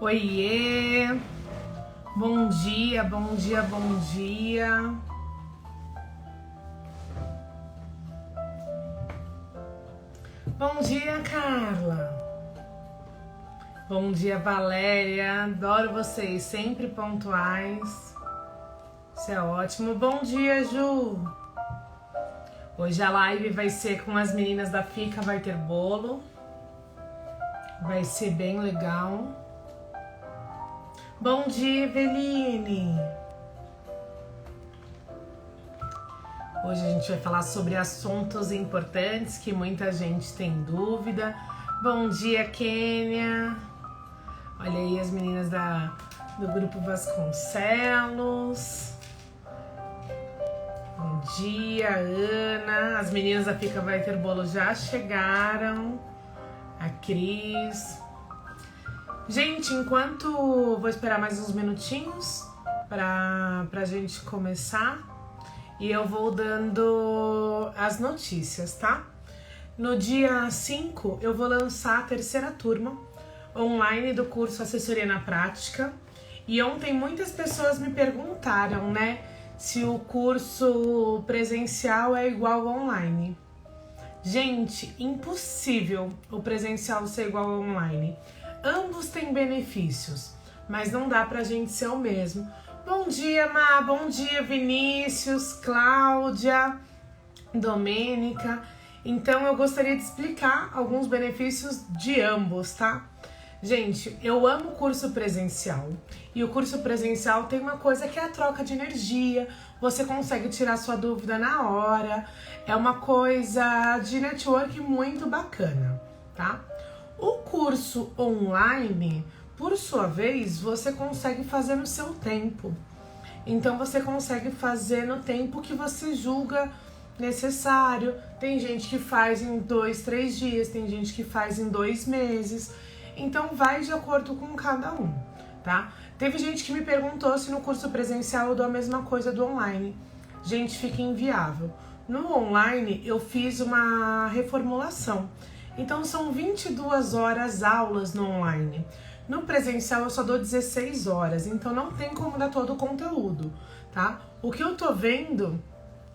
Oiê! Bom dia, bom dia, bom dia. Bom dia, Carla. Bom dia, Valéria. Adoro vocês, sempre pontuais. Isso é ótimo. Bom dia, Ju. Hoje a live vai ser com as meninas da FICA, vai ter bolo. Vai ser bem legal. Bom dia, Eveline. Hoje a gente vai falar sobre assuntos importantes que muita gente tem dúvida. Bom dia, Kênia. Olha aí as meninas do Grupo Vasconcelos. Bom dia, Ana. As meninas da FICA vai ter bolo já chegaram. A Cris. Gente, vou esperar mais uns minutinhos pra gente começar e eu vou dando as notícias, tá? No dia 5 eu vou lançar a terceira turma online do curso Assessoria na Prática e ontem muitas pessoas me perguntaram, né, se o curso presencial é igual ao online. Gente, impossível o presencial ser igual ao online. Ambos têm benefícios, mas não dá pra gente ser o mesmo. Bom dia, Má, bom dia, Vinícius, Cláudia, Domênica. Então eu gostaria de explicar alguns benefícios de ambos, tá? Gente, eu amo o curso presencial. E o curso presencial tem uma coisa que é a troca de energia. Você consegue tirar sua dúvida na hora. É uma coisa de network muito bacana, tá? O curso online, por sua vez, você consegue fazer no seu tempo. Então você consegue fazer no tempo que você julga necessário. Tem gente que faz em 2, 3 dias, tem gente que faz em 2 meses. Então vai de acordo com cada um, tá? Teve gente que me perguntou se no curso presencial eu dou a mesma coisa do online. Gente, fica inviável. No online eu fiz uma reformulação. Então são 22 horas aulas no online. No presencial eu só dou 16 horas, então não tem como dar todo o conteúdo, tá? O que eu tô vendo,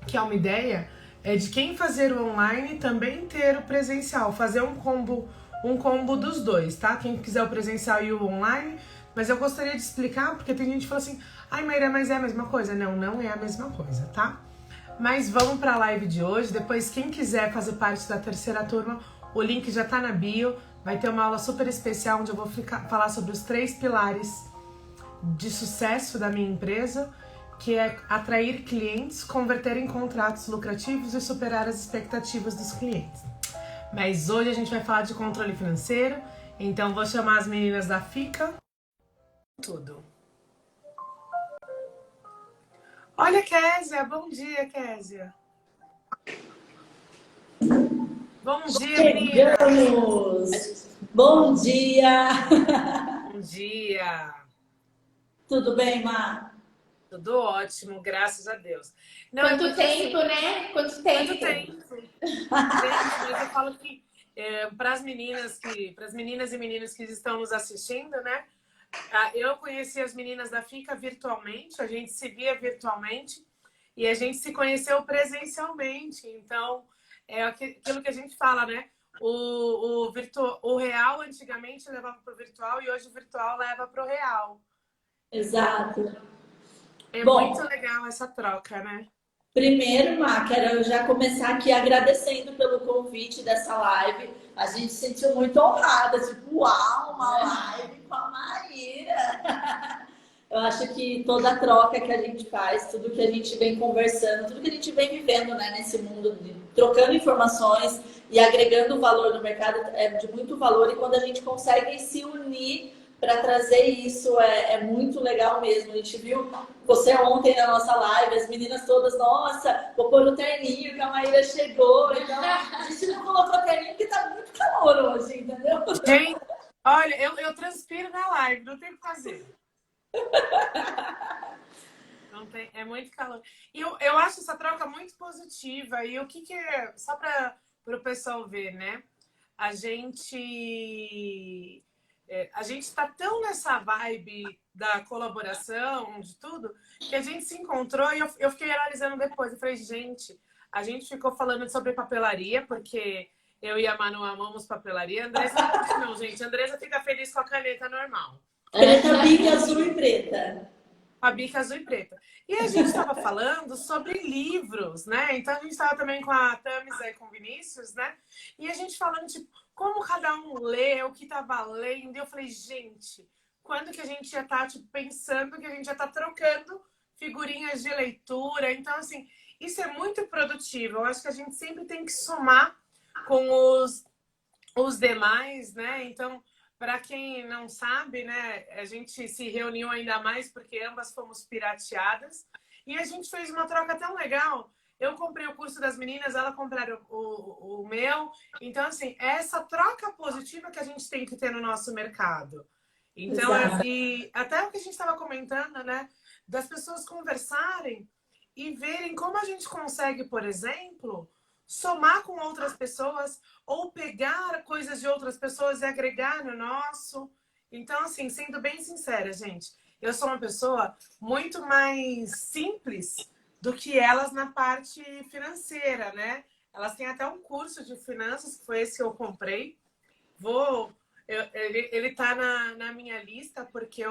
que é uma ideia, é de quem fazer o online também ter o presencial, fazer um combo dos dois, tá? Quem quiser o presencial e o online, mas eu gostaria de explicar, porque tem gente que fala assim, ai Maíra, mas é a mesma coisa? Não, não é a mesma coisa, tá? Mas vamos para a live de hoje. Depois, quem quiser fazer parte da terceira turma, o link já tá na bio. Vai ter uma aula super especial onde eu vou falar sobre os 3 pilares de sucesso da minha empresa, que é atrair clientes, converter em contratos lucrativos e superar as expectativas dos clientes. Mas hoje a gente vai falar de controle financeiro, então vou chamar as meninas da FICA. Tudo. Olha, Késia, bom dia, Késia. Bom dia, meninas. Chegamos! Bom dia! Bom dia. Tudo bem, Má? Tudo ótimo, graças a Deus. Não, Quanto tempo, assim, né? Quanto tempo? Gente, mas eu falo que para as meninas e meninos que estão nos assistindo, né? Eu conheci as meninas da FICA virtualmente, a gente se via virtualmente e a gente se conheceu presencialmente. Então, é aquilo que a gente fala, né? O real antigamente levava para o virtual e hoje o virtual leva para o real. Exato. É Bom, muito legal essa troca, né? primeiro, Má, quero já começar aqui agradecendo pelo convite dessa live. A gente se sentiu muito honrada, tipo, uau, uma live com a Maíra. Eu acho que toda a troca que a gente faz, tudo que a gente vem conversando, tudo que a gente vem vivendo, né, nesse mundo, trocando informações e agregando valor no mercado é de muito valor. E quando a gente consegue se unir para trazer isso, é muito legal mesmo. A gente viu você ontem na nossa live, as meninas todas, nossa, vou pôr o terninho que a Maíra chegou. Então, a gente não colocou terninho porque tá muito calor hoje, entendeu? Gente, olha, eu transpiro na live, não tem o que fazer. Não tem, é muito calor. E eu acho essa troca muito positiva. E o que é, só para o pessoal ver, né? A gente a gente tá tão nessa vibe da colaboração, de tudo, que a gente se encontrou e eu fiquei analisando depois. Eu falei, gente, a gente ficou falando sobre papelaria, porque eu e a Manu amamos papelaria. A Andressa não curte não, gente. A Andressa fica feliz com a caneta normal. Caneta Bic azul e preta. A bica azul e preta. E a gente estava falando sobre livros, né? Então a gente estava também com a Thames aí, com o Vinícius, né? E a gente falando, tipo, como cada um lê, o que tá valendo. E eu falei, gente, quando que a gente já tá, tipo, pensando que a gente já tá trocando figurinhas de leitura? Então, assim, isso é muito produtivo. Eu acho que a gente sempre tem que somar com os demais, né? Então, para quem não sabe, né, a gente se reuniu ainda mais porque ambas fomos pirateadas e a gente fez uma troca tão legal. Eu comprei o curso das meninas, elas compraram o meu. Então, assim, é essa troca positiva que a gente tem que ter no nosso mercado. Então, e até o que a gente estava comentando, né, das pessoas conversarem e verem como a gente consegue, por exemplo, somar com outras pessoas ou pegar coisas de outras pessoas e agregar no nosso. Então, assim, sendo bem sincera, gente, eu sou uma pessoa muito mais simples do que elas na parte financeira, né? Elas têm até um curso de finanças, que foi esse que eu comprei. Ele tá na minha lista, porque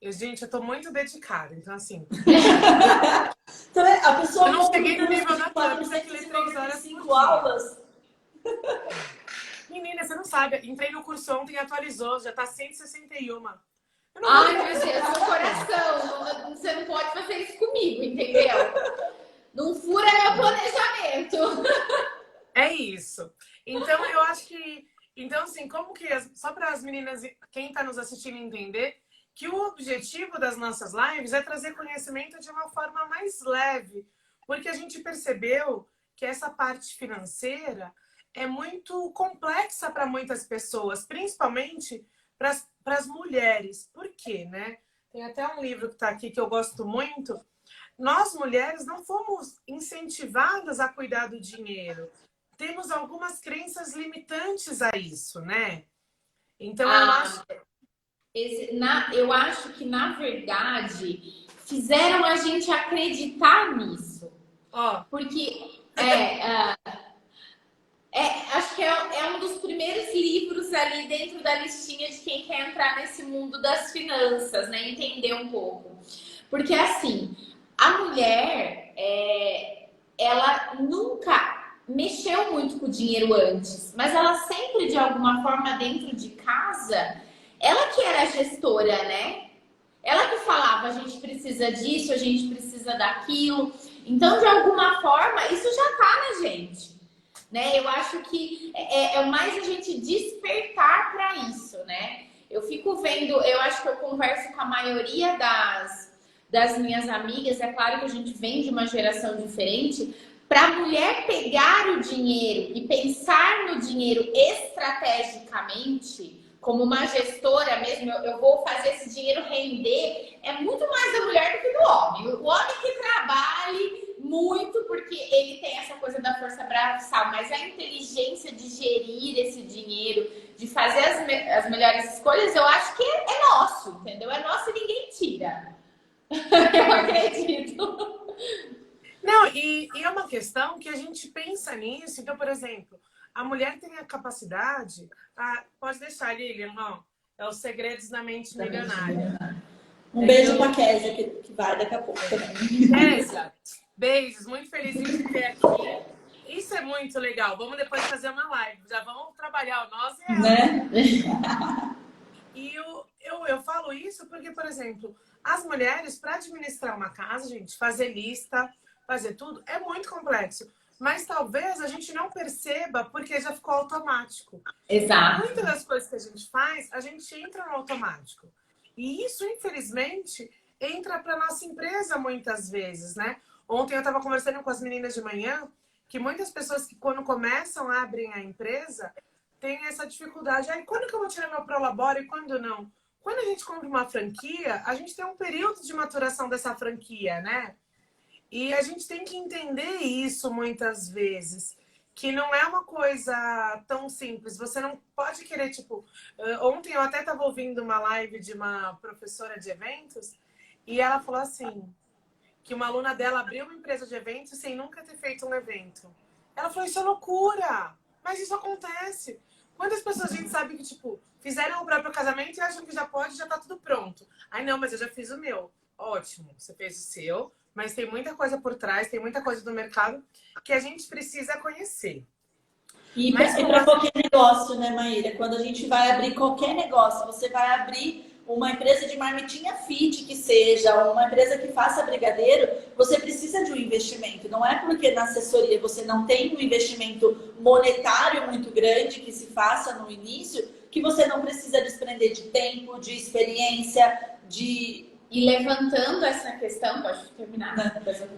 gente, eu tô muito dedicada. Então, assim... Então, a pessoa eu não cheguei no nível da Thames, que lê 3 horas 5 aulas. Menina, você não sabe. Entrei no curso ontem e atualizou. Já tá 161. Ai, meu Deus, meu coração. Você não pode fazer isso comigo, entendeu? Não fura meu planejamento. É isso. Então, eu acho que... Então, assim, como que... Só para as meninas, quem tá nos assistindo entender, que o objetivo das nossas lives é trazer conhecimento de uma forma mais leve. Porque a gente percebeu que essa parte financeira é muito complexa para muitas pessoas, principalmente para as mulheres. Por quê, né? Tem até um livro que está aqui que eu gosto muito. Nós, mulheres, não fomos incentivadas a cuidar do dinheiro. Temos algumas crenças limitantes a isso, né? Então, eu acho que, na verdade, fizeram a gente acreditar nisso. Porque acho que é um dos primeiros livros ali dentro da listinha de quem quer entrar nesse mundo das finanças, né? Entender um pouco. Porque, assim, a mulher, ela nunca mexeu muito com o dinheiro antes, mas ela sempre, de alguma forma, dentro de casa, ela que era a gestora, né? Ela que falava, a gente precisa disso, a gente precisa daquilo. Então, de alguma forma, isso já tá na gente, né? Eu acho que é mais a gente despertar para isso, né? Eu fico vendo, eu acho que eu converso com a maioria das minhas amigas, é claro que a gente vem de uma geração diferente, para a mulher pegar o dinheiro e pensar no dinheiro estrategicamente, como uma gestora mesmo, eu vou fazer esse dinheiro render, é muito mais da mulher do que do homem. O homem que trabalhe muito, porque ele tem essa coisa da força braçal, mas a inteligência de gerir esse dinheiro, de fazer as melhores escolhas, eu acho que é nosso, entendeu? É nosso e ninguém tira. Eu acredito. Não, e é uma questão que a gente pensa nisso. Então, por exemplo, a mulher tem a capacidade... pode deixar, Lilian, ó, é os segredos da mente milionária. Um beijo pra Kézia, que vai daqui a pouco também. Kézia, beijos, muito feliz de te ter aqui. Isso é muito legal. Vamos depois fazer uma live. Já vamos trabalhar o nosso e ela. Né? E eu falo isso porque, por exemplo, as mulheres, para administrar uma casa, gente, fazer lista, fazer tudo, é muito complexo. Mas talvez a gente não perceba porque já ficou automático. Exato. Muitas das coisas que a gente faz, a gente entra no automático. E isso, infelizmente, entra para nossa empresa muitas vezes, né? Ontem eu estava conversando com as meninas de manhã que muitas pessoas que quando começam, abrem a empresa, têm essa dificuldade. Aí, quando que eu vou tirar meu Prolabore e quando não? Quando a gente compra uma franquia, a gente tem um período de maturação dessa franquia, né? E a gente tem que entender isso muitas vezes. que não é uma coisa tão simples. Você não pode querer, tipo... Ontem eu até estava ouvindo uma live de uma professora de eventos e ela falou assim, que uma aluna dela abriu uma empresa de eventos sem nunca ter feito um evento. Ela falou, isso é loucura! Mas isso acontece. Quantas pessoas a gente sabe que, tipo, fizeram o próprio casamento e acham que já pode, já tá tudo pronto. Ai, não, mas eu já fiz o meu. Ótimo, você fez o seu, mas tem muita coisa por trás, tem muita coisa do mercado que a gente precisa conhecer. E para qualquer negócio, né, Maíra? Quando a gente vai abrir qualquer negócio, você vai abrir uma empresa de marmitinha fit que seja, uma empresa que faça brigadeiro, você precisa de um investimento. Não é porque na assessoria você não tem um investimento monetário muito grande que se faça no início, que você não precisa desprender de tempo, de experiência, de... E levantando essa questão, pode terminar.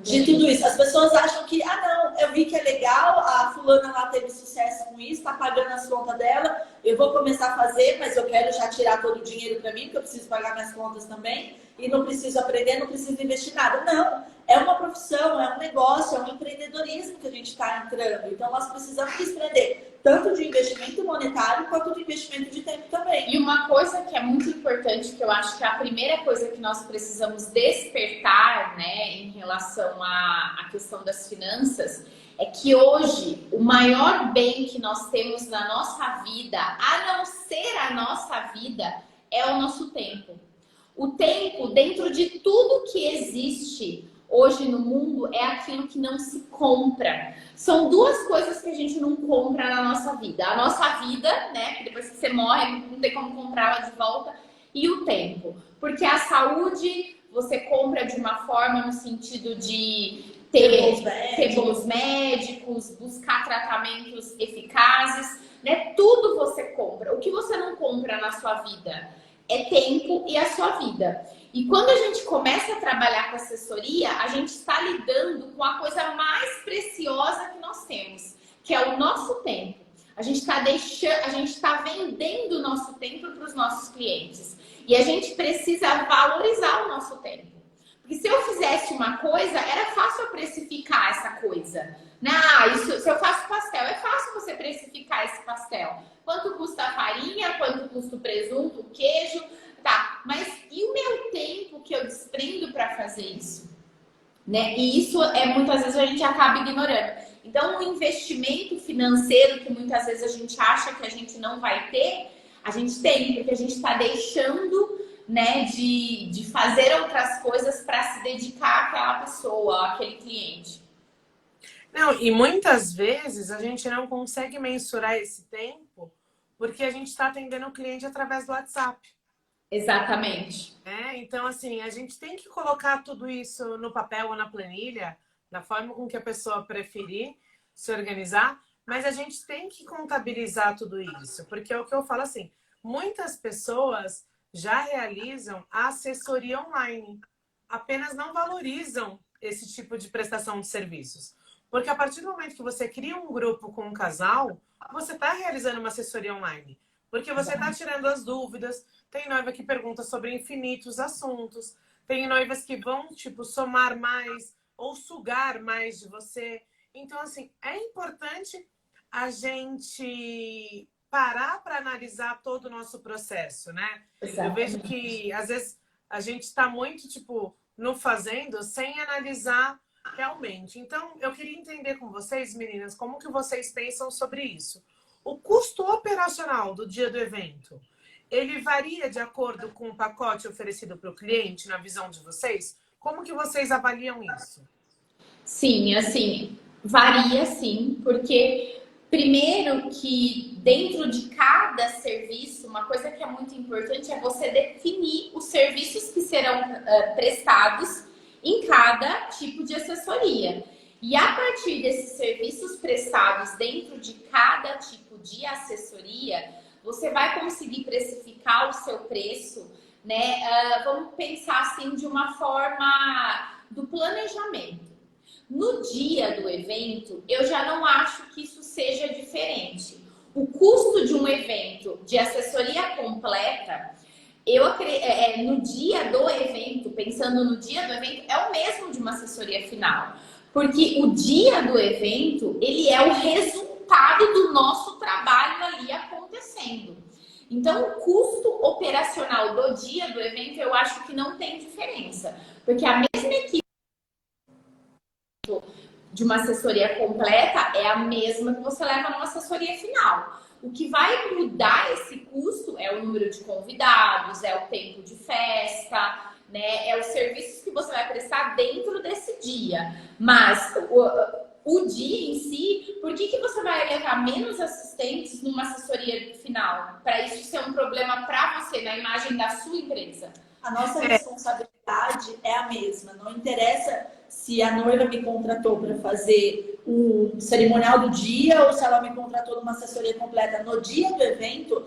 De tudo isso. As pessoas acham que, não, eu vi que é legal, a fulana lá teve sucesso com isso, tá pagando as contas dela, eu vou começar a fazer, mas eu quero já tirar todo o dinheiro para mim, porque eu preciso pagar minhas contas também, e não preciso aprender, não preciso investir nada. Não, é uma profissão, é um negócio, é um empreendedorismo que a gente está entrando. Então, nós precisamos desprender tanto de investimento monetário quanto de investimento de tempo também. E uma coisa que é muito importante, que eu acho que é a primeira coisa que nós precisamos despertar, né, em relação à questão das finanças, é que hoje o maior bem que nós temos na nossa vida, a não ser a nossa vida, é o nosso tempo. O tempo, dentro de tudo que existe hoje no mundo, é aquilo que não se compra. São duas coisas que a gente não compra na nossa vida. A nossa vida, né? Que depois que você morre, não tem como comprar ela de volta. E o tempo. Porque a saúde, você compra de uma forma no sentido de ter bons médicos, buscar tratamentos eficazes, né? Tudo você compra. O que você não compra na sua vida é tempo e a sua vida. E quando a gente começa a trabalhar com assessoria, a gente está lidando com a coisa mais preciosa que nós temos, que é o nosso tempo. A gente está vendendo o nosso tempo para os nossos clientes. E a gente precisa valorizar o nosso tempo. Porque se eu fizesse uma coisa, era fácil eu precificar essa coisa. Se eu faço pastel, é fácil você precificar esse pastel. Quanto custa a farinha, quanto custa o presunto, o queijo, tá. Mas e o meu tempo que eu desprendo para fazer isso? Né? E isso muitas vezes a gente acaba ignorando. Então, o investimento financeiro que muitas vezes a gente acha que a gente não vai ter, a gente tem, porque a gente está deixando, né, de fazer outras coisas para se dedicar àquela pessoa, àquele cliente. Não, e muitas vezes a gente não consegue mensurar esse tempo porque a gente está atendendo o cliente através do WhatsApp. Exatamente. Então, assim, a gente tem que colocar tudo isso no papel ou na planilha, da forma com que a pessoa preferir se organizar, mas a gente tem que contabilizar tudo isso, porque é o que eu falo assim, muitas pessoas já realizam a assessoria online, apenas não valorizam esse tipo de prestação de serviços. Porque a partir do momento que você cria um grupo com um casal, você está realizando uma assessoria online. Porque você está tirando as dúvidas. Tem noiva que pergunta sobre infinitos assuntos. Tem noivas que vão, tipo, somar mais ou sugar mais de você. Então, assim, é importante a gente parar para analisar todo o nosso processo, né? Exatamente. Eu vejo que, às vezes, a gente está muito, tipo, no fazendo sem analisar realmente. Então, eu queria entender com vocês, meninas, como que vocês pensam sobre isso. O custo operacional do dia do evento, ele varia de acordo com o pacote oferecido para o cliente, na visão de vocês? Como que vocês avaliam isso? Sim, assim, varia sim, porque primeiro que dentro de cada serviço, uma coisa que é muito importante é você definir os serviços que serão prestados em cada tipo de assessoria. E a partir desses serviços prestados dentro de cada tipo de assessoria, você vai conseguir precificar o seu preço, né? Vamos pensar assim de uma forma do planejamento. No dia do evento, eu já não acho que isso seja diferente. O custo de um evento de assessoria completa, no dia do evento, pensando no dia do evento, é o mesmo de uma assessoria final. Porque o dia do evento, ele é o resultado do nosso trabalho ali acontecendo. Então, o custo operacional do dia do evento, eu acho que não tem diferença. Porque a mesma equipe de uma assessoria completa é a mesma que você leva numa assessoria final. O que vai mudar esse custo é o número de convidados, é o tempo de festa, né? É os serviços que você vai prestar dentro desse dia. Mas o dia em si, por que você vai levar menos assistentes numa assessoria final? Para isso ser um problema para você, na imagem da sua empresa. A nossa responsabilidade é a mesma. Não interessa se a noiva me contratou para fazer um cerimonial do dia ou se ela me contratou numa assessoria completa. No dia do evento,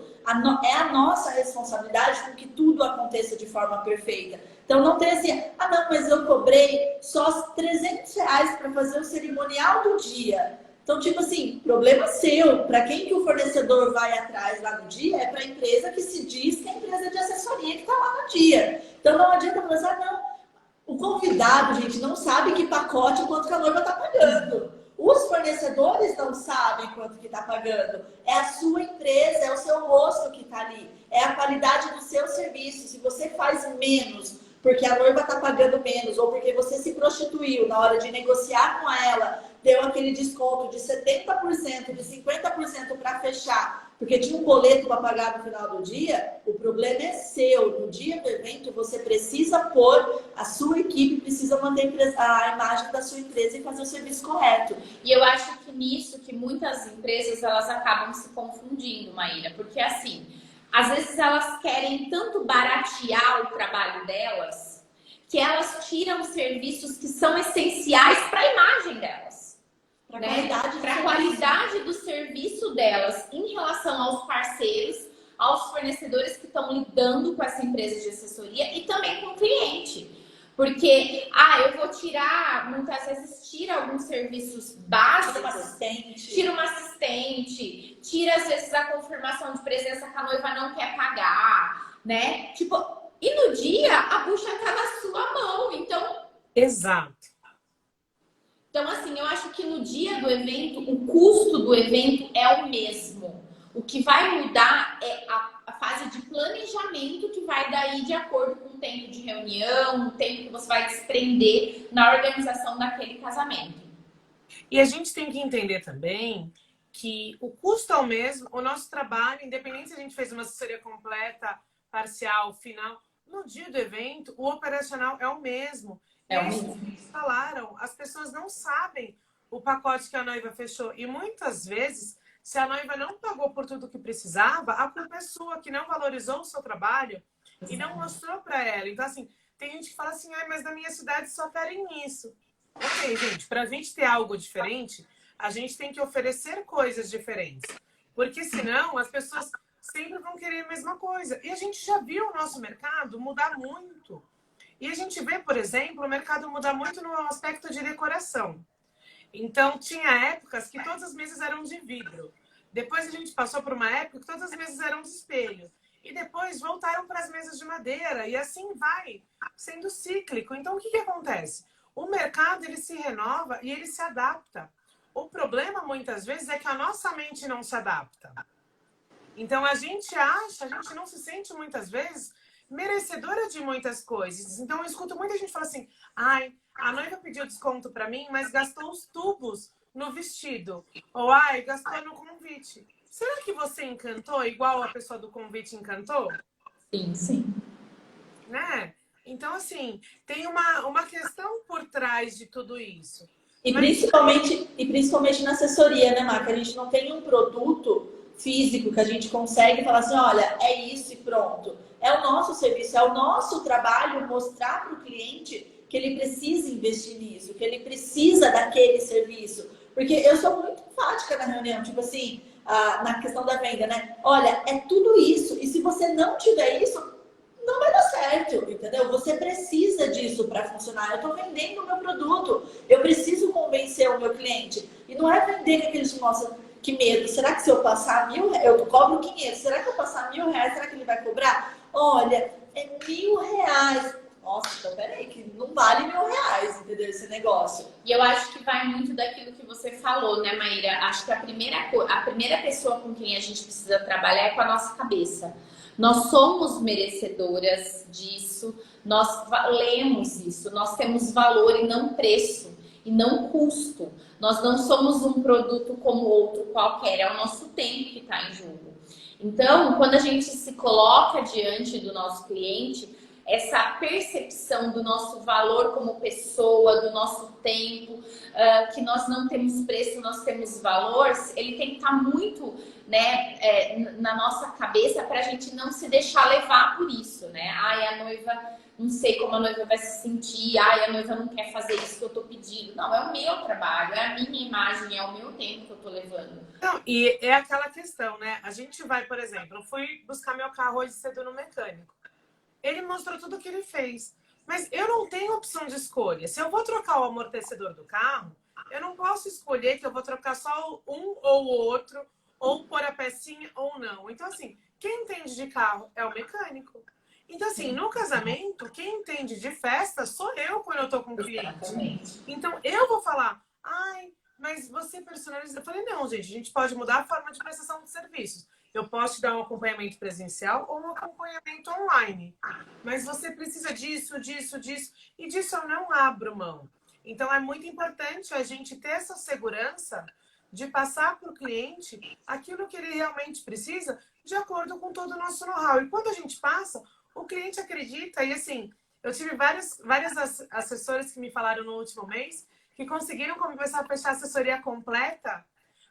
é a nossa responsabilidade com que tudo aconteça de forma perfeita. Então não tem assim, ah não, mas eu cobrei só R$300 para fazer o cerimonial do dia. Então, tipo assim, problema seu. Para quem que o fornecedor vai atrás lá no dia é para a empresa que se diz que é a empresa de assessoria que está lá no dia. Então não adianta falar assim, ah, não. O convidado, gente, não sabe que pacote quanto que a noiva está pagando. Os fornecedores não sabem quanto que está pagando. É a sua empresa, é o seu rosto que está ali. É a qualidade do seu serviço. Se você faz menos porque a noiva está pagando menos ou porque você se prostituiu na hora de negociar com ela, deu aquele desconto de 70%, de 50% para fechar, porque tinha um boleto para pagar no final do dia, o problema é seu. No dia do evento, você precisa pôr, a sua equipe precisa manter a imagem da sua empresa e fazer o serviço correto. E eu acho que nisso que muitas empresas elas acabam se confundindo, Maíra, porque assim, às vezes elas querem tanto baratear o trabalho delas que elas tiram serviços que são essenciais para a imagem delas. Para a qualidade do serviço delas em relação aos parceiros, aos fornecedores que estão lidando com essa empresa de assessoria e também com o cliente. Porque, eu vou tirar, muitas vezes tira alguns serviços básicos, tira uma assistente, tira às vezes a confirmação de presença que a noiva não quer pagar, né? Tipo, e no dia a bucha tá na sua mão, então... Exato. Então, assim, eu acho que no dia do evento, o custo do evento é o mesmo. O que vai mudar é a fase de planejamento que vai daí de acordo com o tempo de reunião, o tempo que você vai desprender na organização daquele casamento. E a gente tem que entender também que o custo é o mesmo, o nosso trabalho, independente se a gente fez uma assessoria completa, parcial, final, no dia do evento, o operacional é o mesmo. Falaram, as pessoas não sabem o pacote que a noiva fechou. E muitas vezes, se a noiva não pagou por tudo que precisava, a culpa é sua, que não valorizou o seu trabalho e não mostrou para ela. Então, assim, tem gente que fala assim, mas na minha cidade só querem isso. Ok, gente, para a gente ter algo diferente, a gente tem que oferecer coisas diferentes. Porque senão as pessoas sempre vão querer a mesma coisa. E a gente já viu o nosso mercado mudar muito. E a gente vê, por exemplo, o mercado mudar muito no aspecto de decoração. Então, tinha épocas que todas as mesas eram de vidro. Depois a gente passou por uma época que todas as mesas eram de espelho. E depois voltaram para as mesas de madeira. E assim vai sendo cíclico. Então, o que acontece? O mercado, ele se renova e ele se adapta. O problema, muitas vezes, é que a nossa mente não se adapta. Então, a gente não se sente, muitas vezes, merecedora de muitas coisas. Então, eu escuto muita gente falar assim, a noiva pediu desconto para mim, mas gastou os tubos no vestido. Ou, gastou no convite. Será que você encantou igual a pessoa do convite encantou? Sim, sim. Né? Então, assim, tem uma questão por trás de tudo isso. E principalmente na assessoria, né, Má? Que a gente não tem um produto físico que a gente consegue falar assim, olha, é isso e pronto. É o nosso serviço, é o nosso trabalho mostrar para o cliente que ele precisa investir nisso, que ele precisa daquele serviço. Porque eu sou muito enfática na reunião, tipo assim, na questão da venda, né? Olha, é tudo isso. E se você não tiver isso, não vai dar certo, entendeu? Você precisa disso para funcionar. Eu estou vendendo o meu produto. Eu preciso convencer o meu cliente. E não é vender com aqueles, nossa, que medo. Será que se eu passar R$1.000, eu cobro 500? Será que eu passar R$1.000, será que ele vai cobrar? Olha, é R$1.000. nossa, então peraí, que não vale R$1.000, entendeu? Esse negócio. E eu acho que vai muito daquilo que você falou, né, Maíra? Acho que a primeira pessoa com quem a gente precisa trabalhar é com a nossa cabeça. Nós somos merecedoras disso, nós valemos isso, nós temos valor e não preço, e não custo. Nós não somos um produto como outro qualquer, é o nosso tempo que está em jogo. Então, quando a gente se coloca diante do nosso cliente, essa percepção do nosso valor como pessoa, do nosso tempo, que nós não temos preço, nós temos valor, ele tem que estar muito, né, na nossa cabeça para a gente não se deixar levar por isso, né? Ai, a noiva, não sei como a noiva vai se sentir, ai, a noiva não quer fazer isso que eu tô pedindo. Não, é o meu trabalho, é a minha imagem, é o meu tempo que eu tô levando. Não, e é aquela questão, né? A gente vai, por exemplo, eu fui buscar meu carro hoje cedo no mecânico. Ele mostrou tudo o que ele fez. Mas eu não tenho opção de escolha. Se eu vou trocar o amortecedor do carro, eu não posso escolher que eu vou trocar só um ou o outro, ou pôr a pecinha ou não. Então, assim, quem entende de carro é o mecânico. Então, assim, no casamento, quem entende de festa sou eu quando eu tô com o cliente. Exatamente. Então, eu vou falar, ai, mas você personaliza. Eu falei, não, gente, a gente pode mudar a forma de prestação de serviços. Eu posso te dar um acompanhamento presencial ou um acompanhamento online. Mas você precisa disso, disso, disso. E disso eu não abro mão. Então, é muito importante a gente ter essa segurança de passar para o cliente aquilo que ele realmente precisa de acordo com todo o nosso know-how. E quando a gente passa, o cliente acredita. E assim, eu tive várias assessoras que me falaram no último mês que conseguiram começar a fechar a assessoria completa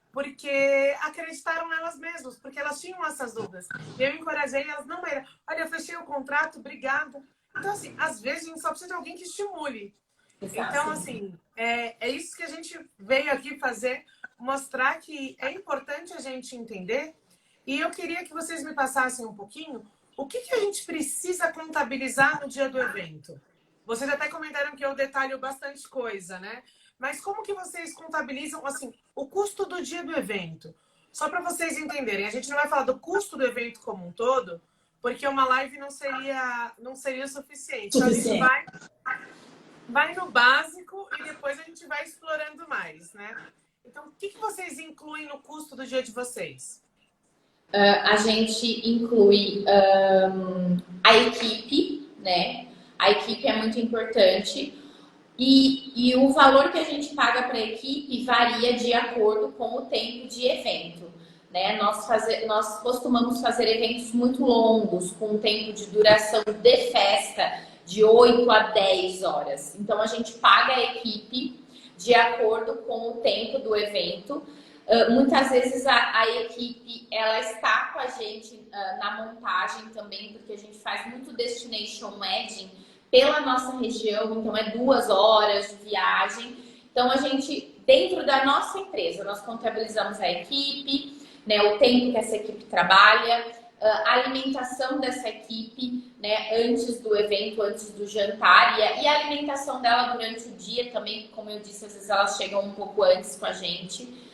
porque acreditaram nelas mesmas, porque elas tinham essas dúvidas. E eu encorajei elas, não, Maíra, olha, eu fechei o contrato, obrigada. Então, assim, às vezes a gente só precisa de alguém que estimule. Exato. Então, assim, é isso que a gente veio aqui fazer, mostrar que é importante a gente entender. E eu queria que vocês me passassem um pouquinho o que a gente precisa contabilizar no dia do evento. Vocês até comentaram que eu detalho bastante coisa, né? Mas como que vocês contabilizam, assim, o custo do dia do evento? Só para vocês entenderem, a gente não vai falar do custo do evento como um todo, porque uma live não seria o suficiente. Então, a gente vai no básico e depois a gente vai explorando mais, né? Então, o que vocês incluem no custo do dia de vocês? A gente inclui a equipe, né? A equipe é muito importante. E o valor que a gente paga para a equipe varia de acordo com o tempo de evento, né? Nós costumamos fazer eventos muito longos, com um tempo de duração de festa de 8 a 10 horas. Então, a gente paga a equipe de acordo com o tempo do evento. Muitas vezes a equipe ela está com a gente na montagem também, porque a gente faz muito destination wedding pela nossa região, então é 2 horas de viagem. Então, a gente, dentro da nossa empresa, nós contabilizamos a equipe, né, o tempo que essa equipe trabalha, a alimentação dessa equipe, né, antes do evento, antes do jantar, e a alimentação dela durante o dia também, como eu disse, às vezes elas chegam um pouco antes com a gente.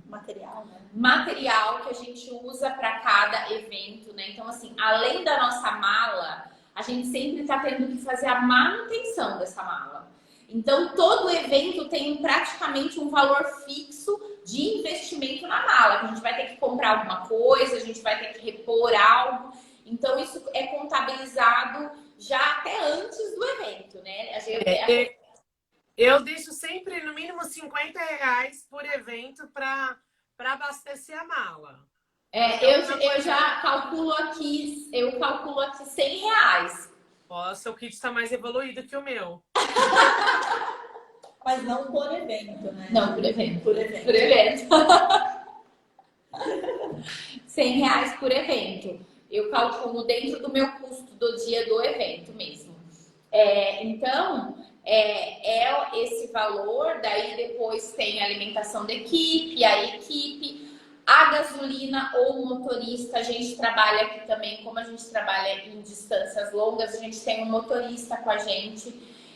Material, né? Material que a gente usa para cada evento, né? Então, assim, além da nossa mala, a gente sempre está tendo que fazer a manutenção dessa mala. Então, todo evento tem praticamente um valor fixo de investimento na mala. A gente vai ter que comprar alguma coisa, a gente vai ter que repor algo. Então, isso é contabilizado já até antes do evento, né? Eu deixo sempre no mínimo R$50 por evento para abastecer a mala. Eu já calculo aqui, R$100. Nossa, o kit está mais evoluído que o meu. Mas não por evento, né? Não, por evento. Por evento. Por evento. R$100 por evento. Eu calculo dentro do meu custo do dia do evento mesmo. Então, esse valor, daí depois tem a alimentação da equipe, a gasolina ou o motorista. A gente trabalha aqui também, como a gente trabalha em distâncias longas, a gente tem um motorista com a gente.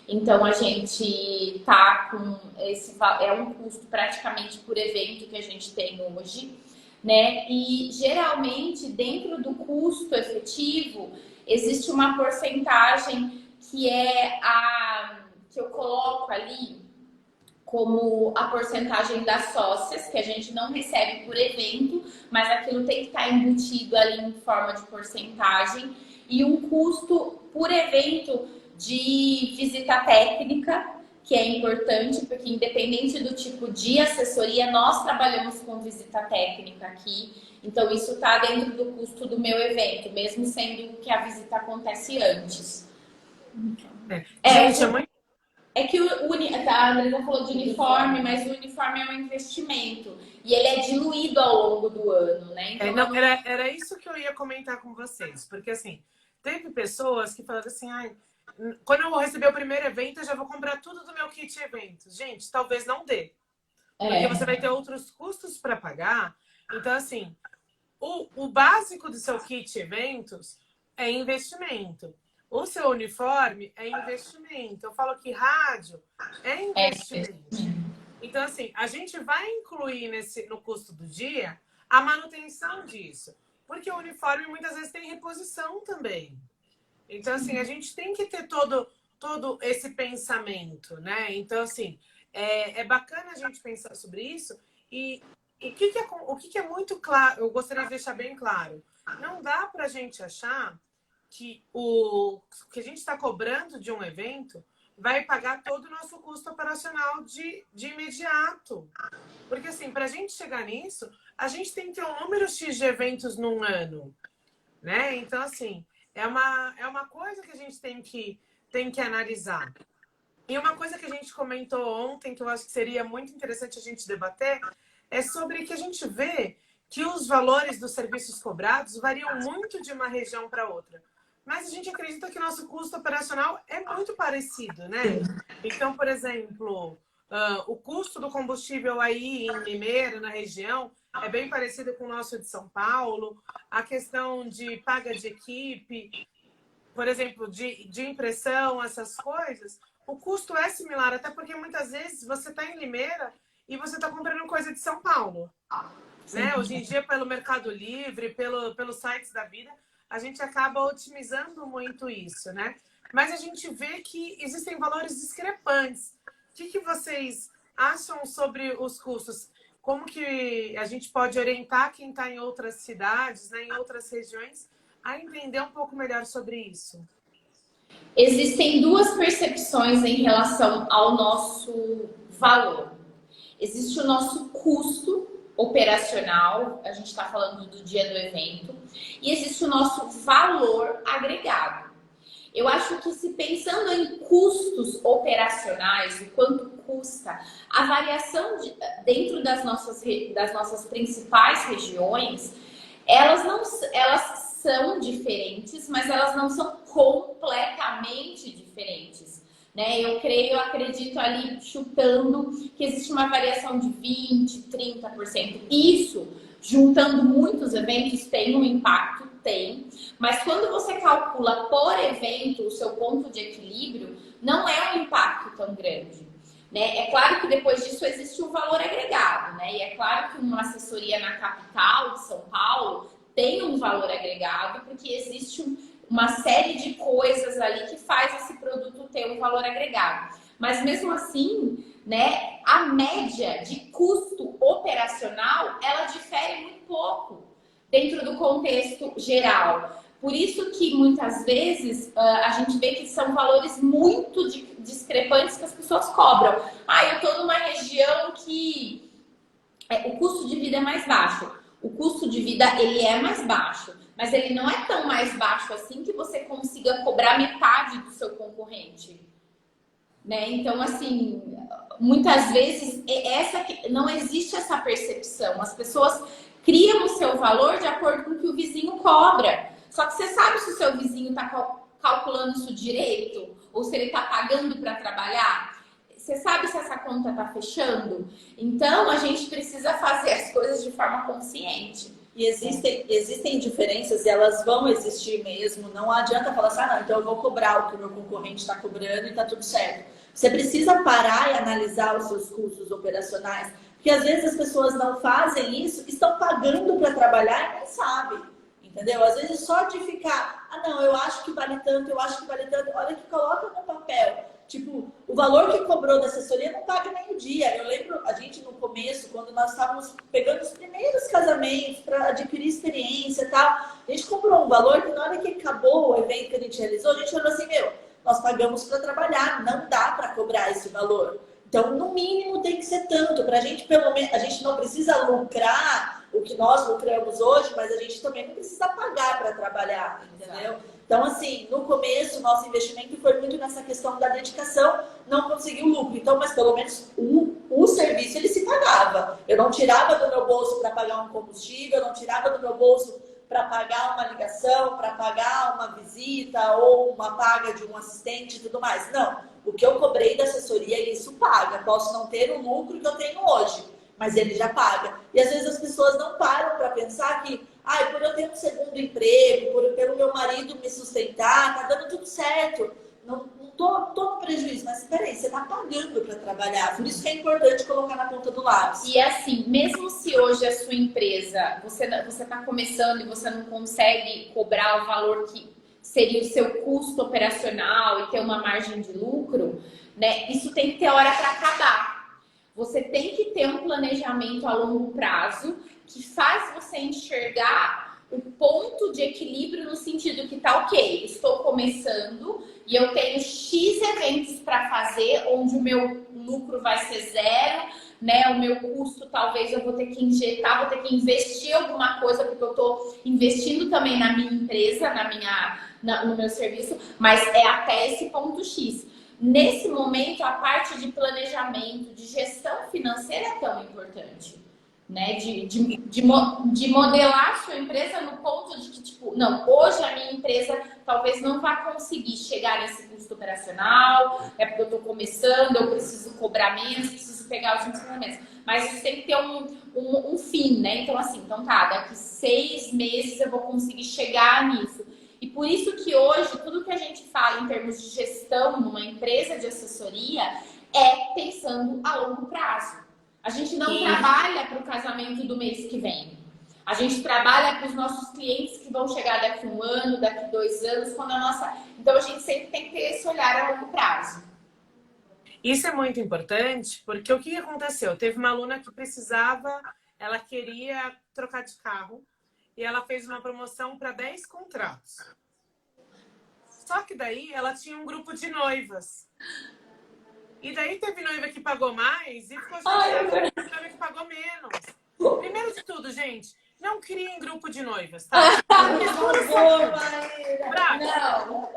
Então, a gente tá com é um custo praticamente por evento que a gente tem hoje, né? E geralmente, dentro do custo efetivo, existe uma porcentagem que é a que eu coloco ali como a porcentagem das sócias, que a gente não recebe por evento, mas aquilo tem que estar embutido ali em forma de porcentagem, e um custo por evento de visita técnica, que é importante, porque independente do tipo de assessoria, nós trabalhamos com visita técnica aqui, então isso está dentro do custo do meu evento, mesmo sendo que a visita acontece antes. Gente, é muito... É que a Andresa falou de uniforme, mas o uniforme é um investimento. E ele é diluído ao longo do ano, né? Então, não, era isso que eu ia comentar com vocês. Porque, assim, teve pessoas que falaram assim, ai, quando eu vou receber o primeiro evento, eu já vou comprar tudo do meu kit eventos. Gente, talvez não dê. Porque você vai ter outros custos para pagar. Então, assim, o básico do seu kit eventos é investimento. O seu uniforme é investimento. Eu falo que rádio é investimento. Então, assim, a gente vai incluir no custo do dia a manutenção disso. Porque o uniforme muitas vezes tem reposição também. Então, assim, a gente tem que ter todo esse pensamento, né? Então, assim, é bacana a gente pensar sobre isso. E o que é muito claro, eu gostaria de deixar bem claro. Não dá pra gente achar que o que a gente está cobrando de um evento vai pagar todo o nosso custo operacional de imediato. Porque, assim, para a gente chegar nisso, a gente tem que ter um número X de eventos num ano, né? Então, assim, é uma coisa que a gente tem que analisar. E uma coisa que a gente comentou ontem, que eu acho que seria muito interessante a gente debater, é sobre que a gente vê que os valores dos serviços cobrados variam muito de uma região para outra. Mas a gente acredita que o nosso custo operacional é muito parecido, né? Então, por exemplo, o custo do combustível aí em Limeira, na região, é bem parecido com o nosso de São Paulo. A questão de paga de equipe, por exemplo, de impressão, essas coisas, o custo é similar, até porque muitas vezes você está em Limeira e você está comprando coisa de São Paulo. Né? Hoje em dia, pelo Mercado Livre, pelos sites da vida, a gente acaba otimizando muito isso, né? Mas a gente vê que existem valores discrepantes. O que vocês acham sobre os custos? Como que a gente pode orientar quem está em outras cidades, né, em outras regiões, a entender um pouco melhor sobre isso? Existem duas percepções em relação ao nosso valor. Existe o nosso custo operacional, a gente está falando do dia do evento, e existe o nosso valor agregado. Eu acho que se pensando em custos operacionais, o quanto custa, a variação dentro das nossas principais regiões, elas são diferentes, mas elas não são completamente diferentes. Né? Eu acredito ali, chutando, que existe uma variação de 20%, 30%. Isso, juntando muitos eventos, tem um impacto? Tem. Mas quando você calcula por evento o seu ponto de equilíbrio, não é um impacto tão grande. Né? É claro que depois disso existe um valor agregado. Né? E é claro que uma assessoria na capital de São Paulo tem um valor agregado, porque existe uma série de coisas ali que faz esse produto ter um valor agregado. Mas mesmo assim, né, a média de custo operacional, ela difere muito pouco dentro do contexto geral. Por isso que muitas vezes a gente vê que são valores muito discrepantes que as pessoas cobram. Eu estou numa região que o custo de vida é mais baixo. O custo de vida, ele é mais baixo, mas ele não é tão mais baixo assim que você consiga cobrar metade do seu concorrente. Né? Então, assim, muitas vezes não existe essa percepção. As pessoas criam o seu valor de acordo com o que o vizinho cobra. Só que você sabe se o seu vizinho está calculando isso direito? Ou se ele está pagando para trabalhar? Você sabe se essa conta está fechando? Então, a gente precisa fazer as coisas de forma consciente. E existem diferenças e elas vão existir mesmo. Não adianta falar assim, não, então eu vou cobrar o que o meu concorrente está cobrando e está tudo certo. Você precisa parar e analisar os seus custos operacionais. Porque às vezes as pessoas não fazem isso, estão pagando para trabalhar e nem sabem. entendeu? Às vezes só de ficar, ah não, eu acho que vale tanto, eu acho que vale tanto, olha que coloca no papel. Tipo, o valor que cobrou da assessoria não paga nem o dia. Eu lembro, a gente no começo, quando nós estávamos pegando os primeiros casamentos para adquirir experiência e tal, a gente cobrou um valor que na hora que acabou o evento que a gente realizou, a gente falou assim, meu, nós pagamos para trabalhar, não dá para cobrar esse valor. Então, no mínimo, tem que ser tanto. Para a gente, pelo menos, a gente não precisa lucrar o que nós lucramos hoje, mas a gente também não precisa pagar para trabalhar, entendeu? Então, assim, no começo, o nosso investimento foi muito nessa questão da dedicação, não conseguiu lucro. Então, mas pelo menos o serviço, ele se pagava. Eu não tirava do meu bolso para pagar um combustível, eu não tirava do meu bolso para pagar uma ligação, para pagar uma visita ou uma paga de um assistente e tudo mais. Não, o que eu cobrei da assessoria, isso paga. Posso não ter o lucro que eu tenho hoje, mas ele já paga. E às vezes as pessoas não param para pensar que, por eu ter um segundo emprego, pelo meu marido me sustentar, tá dando tudo certo. Não tô no prejuízo, mas peraí, você tá pagando para trabalhar. Por isso que é importante colocar na ponta do lápis. E assim, mesmo se hoje a sua empresa, você tá começando e você não consegue cobrar o valor que seria o seu custo operacional e ter uma margem de lucro, né? Isso tem que ter hora para acabar. Você tem que ter um planejamento a longo prazo que faz você enxergar o ponto de equilíbrio no sentido que tá ok, estou começando e eu tenho X eventos para fazer, onde o meu lucro vai ser zero, né? O meu custo talvez eu vou ter que injetar, vou ter que investir alguma coisa, porque eu estou investindo também na minha empresa, no meu serviço, mas é até esse ponto X. Nesse momento, a parte de planejamento, de gestão financeira é tão importante, né? De modelar a sua empresa no ponto de que, tipo, não, hoje a minha empresa talvez não vá conseguir chegar nesse custo operacional, é porque eu estou começando, eu preciso cobrar menos, preciso pegar os instrumentos. Mas isso tem que ter um fim, né? Então, assim, daqui 6 meses eu vou conseguir chegar nisso. E por isso que hoje, tudo que a gente fala em termos de gestão numa empresa de assessoria é pensando a longo prazo. A gente não trabalha para o casamento do mês que vem. A gente trabalha para os nossos clientes que vão chegar daqui 1 ano, daqui 2 anos, quando a nossa... Então, a gente sempre tem que ter esse olhar a longo prazo. Isso é muito importante, porque o que aconteceu? Teve uma aluna que precisava, ela queria trocar de carro, e ela fez uma promoção para 10 contratos. Só que daí ela tinha um grupo de noivas. E daí teve noiva que pagou mais e ficou noiva que pagou menos. Primeiro de tudo, gente, não criem grupo de noivas, tá? Não.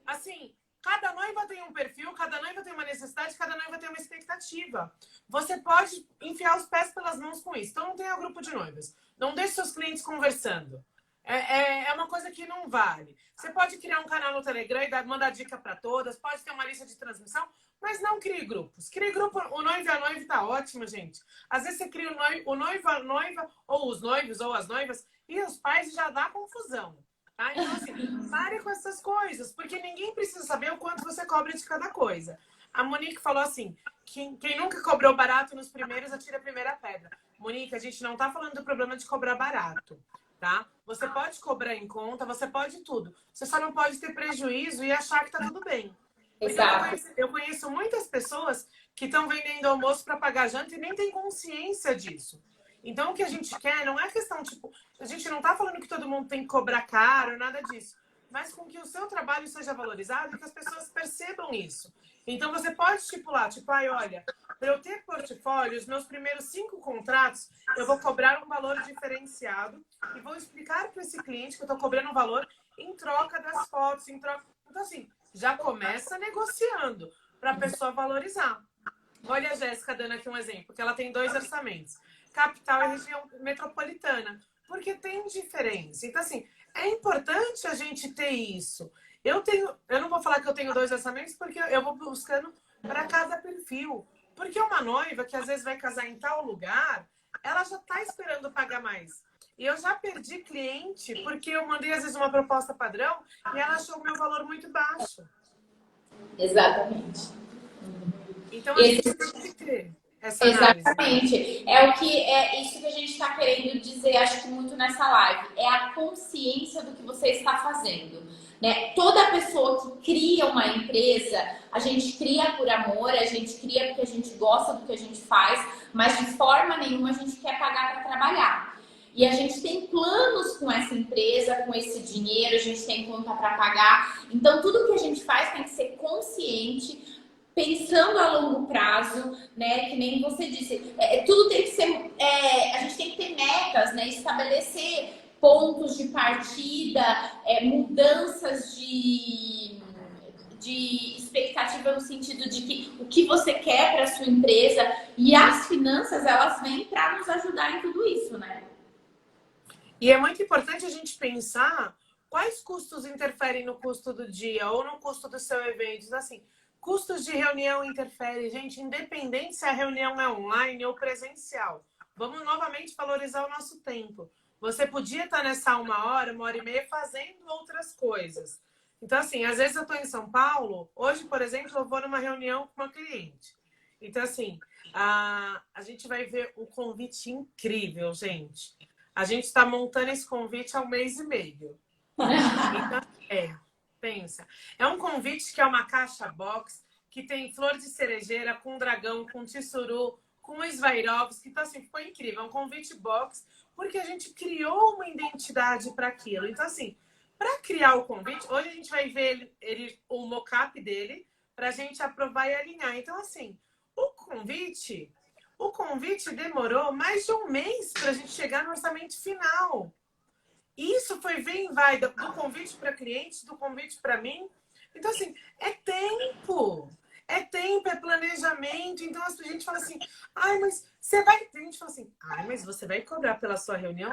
Assim, cada noiva tem um perfil, cada noiva tem uma necessidade, cada noiva tem uma expectativa. Você pode enfiar os pés pelas mãos com isso. Então não tenha grupo de noivas. Não deixe seus clientes conversando. É uma coisa que não vale. Você pode criar um canal no Telegram e mandar dica para todas, pode ter uma lista de transmissão, mas não crie grupos. Crie grupo, o noivo e a noiva tá ótimo, gente. Às vezes você cria o noivo, a noiva, ou os noivos, ou as noivas, e os pais já dá confusão. Tá? Então, assim, pare com essas coisas, porque ninguém precisa saber o quanto você cobra de cada coisa. A Monique falou assim, quem nunca cobrou barato nos primeiros, atira a primeira pedra. Monique, a gente não tá falando do problema de cobrar barato, tá? Você pode cobrar em conta, você pode tudo. Você só não pode ter prejuízo e achar que tá tudo bem. Exato. Eu conheço muitas pessoas que estão vendendo almoço para pagar janta e nem tem consciência disso. Então, o que a gente quer não é questão, tipo, a gente não tá falando que todo mundo tem que cobrar caro, nada disso. Mas com que o seu trabalho seja valorizado e que as pessoas percebam isso. Então, você pode estipular, tipo, olha, para eu ter portfólio, os meus primeiros 5 contratos, eu vou cobrar um valor diferenciado e vou explicar para esse cliente que eu tô cobrando um valor em troca das fotos, em troca... Então, assim, já começa negociando para a pessoa valorizar. Olha a Jéssica dando aqui um exemplo, que ela tem 2 orçamentos. Capital e região metropolitana, porque tem diferença. Então, assim, é importante a gente ter isso. Eu não vou falar que eu tenho 2 orçamentos, porque eu vou buscando para cada perfil. Porque uma noiva que às vezes vai casar em tal lugar, ela já está esperando pagar mais. E eu já perdi cliente porque eu mandei às vezes uma proposta padrão e ela achou o meu valor muito baixo. Exatamente. Então, a gente tem que ter essa análise. Exatamente. É isso que a gente está querendo dizer, acho que muito nessa live. É a consciência do que você está fazendo. Né? Toda pessoa que cria uma empresa, a gente cria por amor, a gente cria porque a gente gosta do que a gente faz, mas de forma nenhuma a gente quer pagar para trabalhar. E a gente tem planos com essa empresa, com esse dinheiro, a gente tem conta para pagar. Então, tudo que a gente faz tem que ser consciente, pensando a longo prazo, né? Que nem você disse, tudo tem que ser. A gente tem que ter metas, né? Estabelecer pontos de partida, mudanças de expectativa no sentido de que o que você quer para sua empresa, e as finanças, elas vêm para nos ajudar em tudo isso, né? E é muito importante a gente pensar quais custos interferem no custo do dia ou no custo do seu evento. Assim, custos de reunião interferem, gente, independente se a reunião é online ou presencial. Vamos novamente valorizar o nosso tempo. Você podia estar nessa 1 hora e meia fazendo outras coisas. Então, assim, às vezes eu estou em São Paulo, hoje, por exemplo, eu vou numa reunião com uma cliente. Então, assim, a gente vai ver um convite incrível, gente. A gente está montando esse convite há 1 mês e meio. Então, pensa. É um convite que é uma caixa box, que tem flor de cerejeira, com dragão, com tissuru, com Swarovski. Então, assim, ficou incrível. É um convite box, porque a gente criou uma identidade para aquilo. Então, assim, para criar o convite, hoje a gente vai ver o mockup dele, para a gente aprovar e alinhar. Então, assim, o convite demorou mais de 1 mês para a gente chegar no orçamento final. Isso foi vem e vai do convite para clientes, do convite para mim. Então, assim, é tempo. É tempo, é planejamento. Então, a gente fala assim, ai, mas você vai... A gente fala assim, ai, mas você vai cobrar pela sua reunião?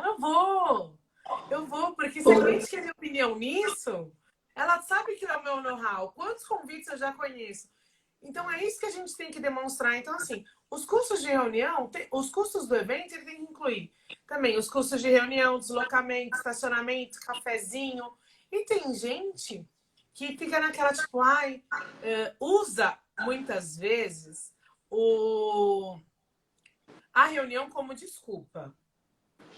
Eu vou, porque se a cliente quer minha opinião nisso, ela sabe que é o meu know-how. Quantos convites eu já conheço? Então, é isso que a gente tem que demonstrar. Então, assim, os custos de reunião, os custos do evento, ele tem que incluir também os custos de reunião, deslocamento, estacionamento, cafezinho. E tem gente que fica naquela, tipo, usa muitas vezes a reunião como desculpa.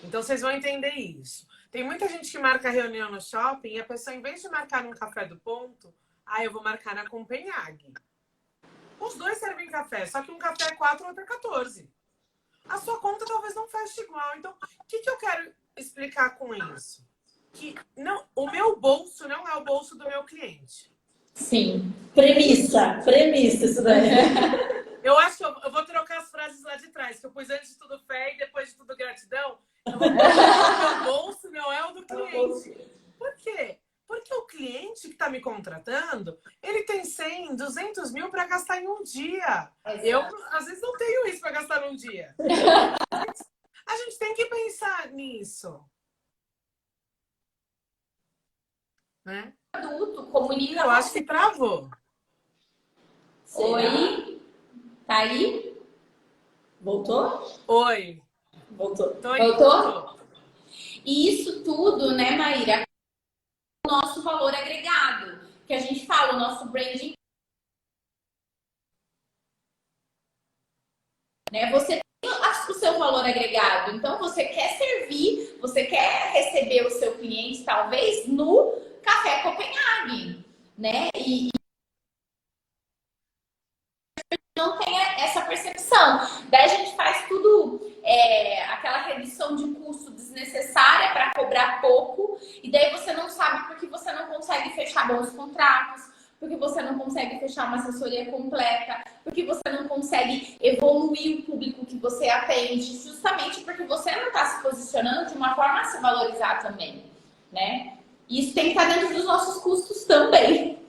Então, vocês vão entender isso. Tem muita gente que marca reunião no shopping e a pessoa, em vez de marcar num café do ponto, eu vou marcar na Copenhague. Os dois servem café, só que um café é 4, o outro é 14. A sua conta talvez não feche igual. Então, o que eu quero explicar com isso? Que não, o meu bolso não é o bolso do meu cliente. Sim. Premissa isso daí. Eu acho que eu vou trocar as frases lá de trás, que eu pus antes de tudo fé e depois de tudo gratidão. Eu vou o meu bolso não é o do cliente. Por quê? Porque o cliente que está me contratando, ele tem 100, 200 mil para gastar em um dia. Exato. Eu, às vezes, não tenho isso para gastar num dia. A gente tem que pensar nisso. Né? Adulto, comunica. Eu acho que travou. Oi? Tá aí? Voltou? Oi. Voltou. Voltou? E isso tudo, né, Maíra? O nosso valor agregado, que a gente fala, o nosso branding. Né? Você tem o seu valor agregado, então você quer servir, você quer receber o seu cliente, talvez, no Café Copenhague, né? E não tem essa percepção. Daí a gente faz tudo, aquela redução de custo desnecessária para cobrar pouco, e daí você não sabe porque você não consegue fechar bons contratos, porque você não consegue fechar uma assessoria completa, porque você não consegue evoluir o público que você atende, justamente porque você não está se posicionando de uma forma a se valorizar também, né? E isso tem que estar dentro dos nossos custos também.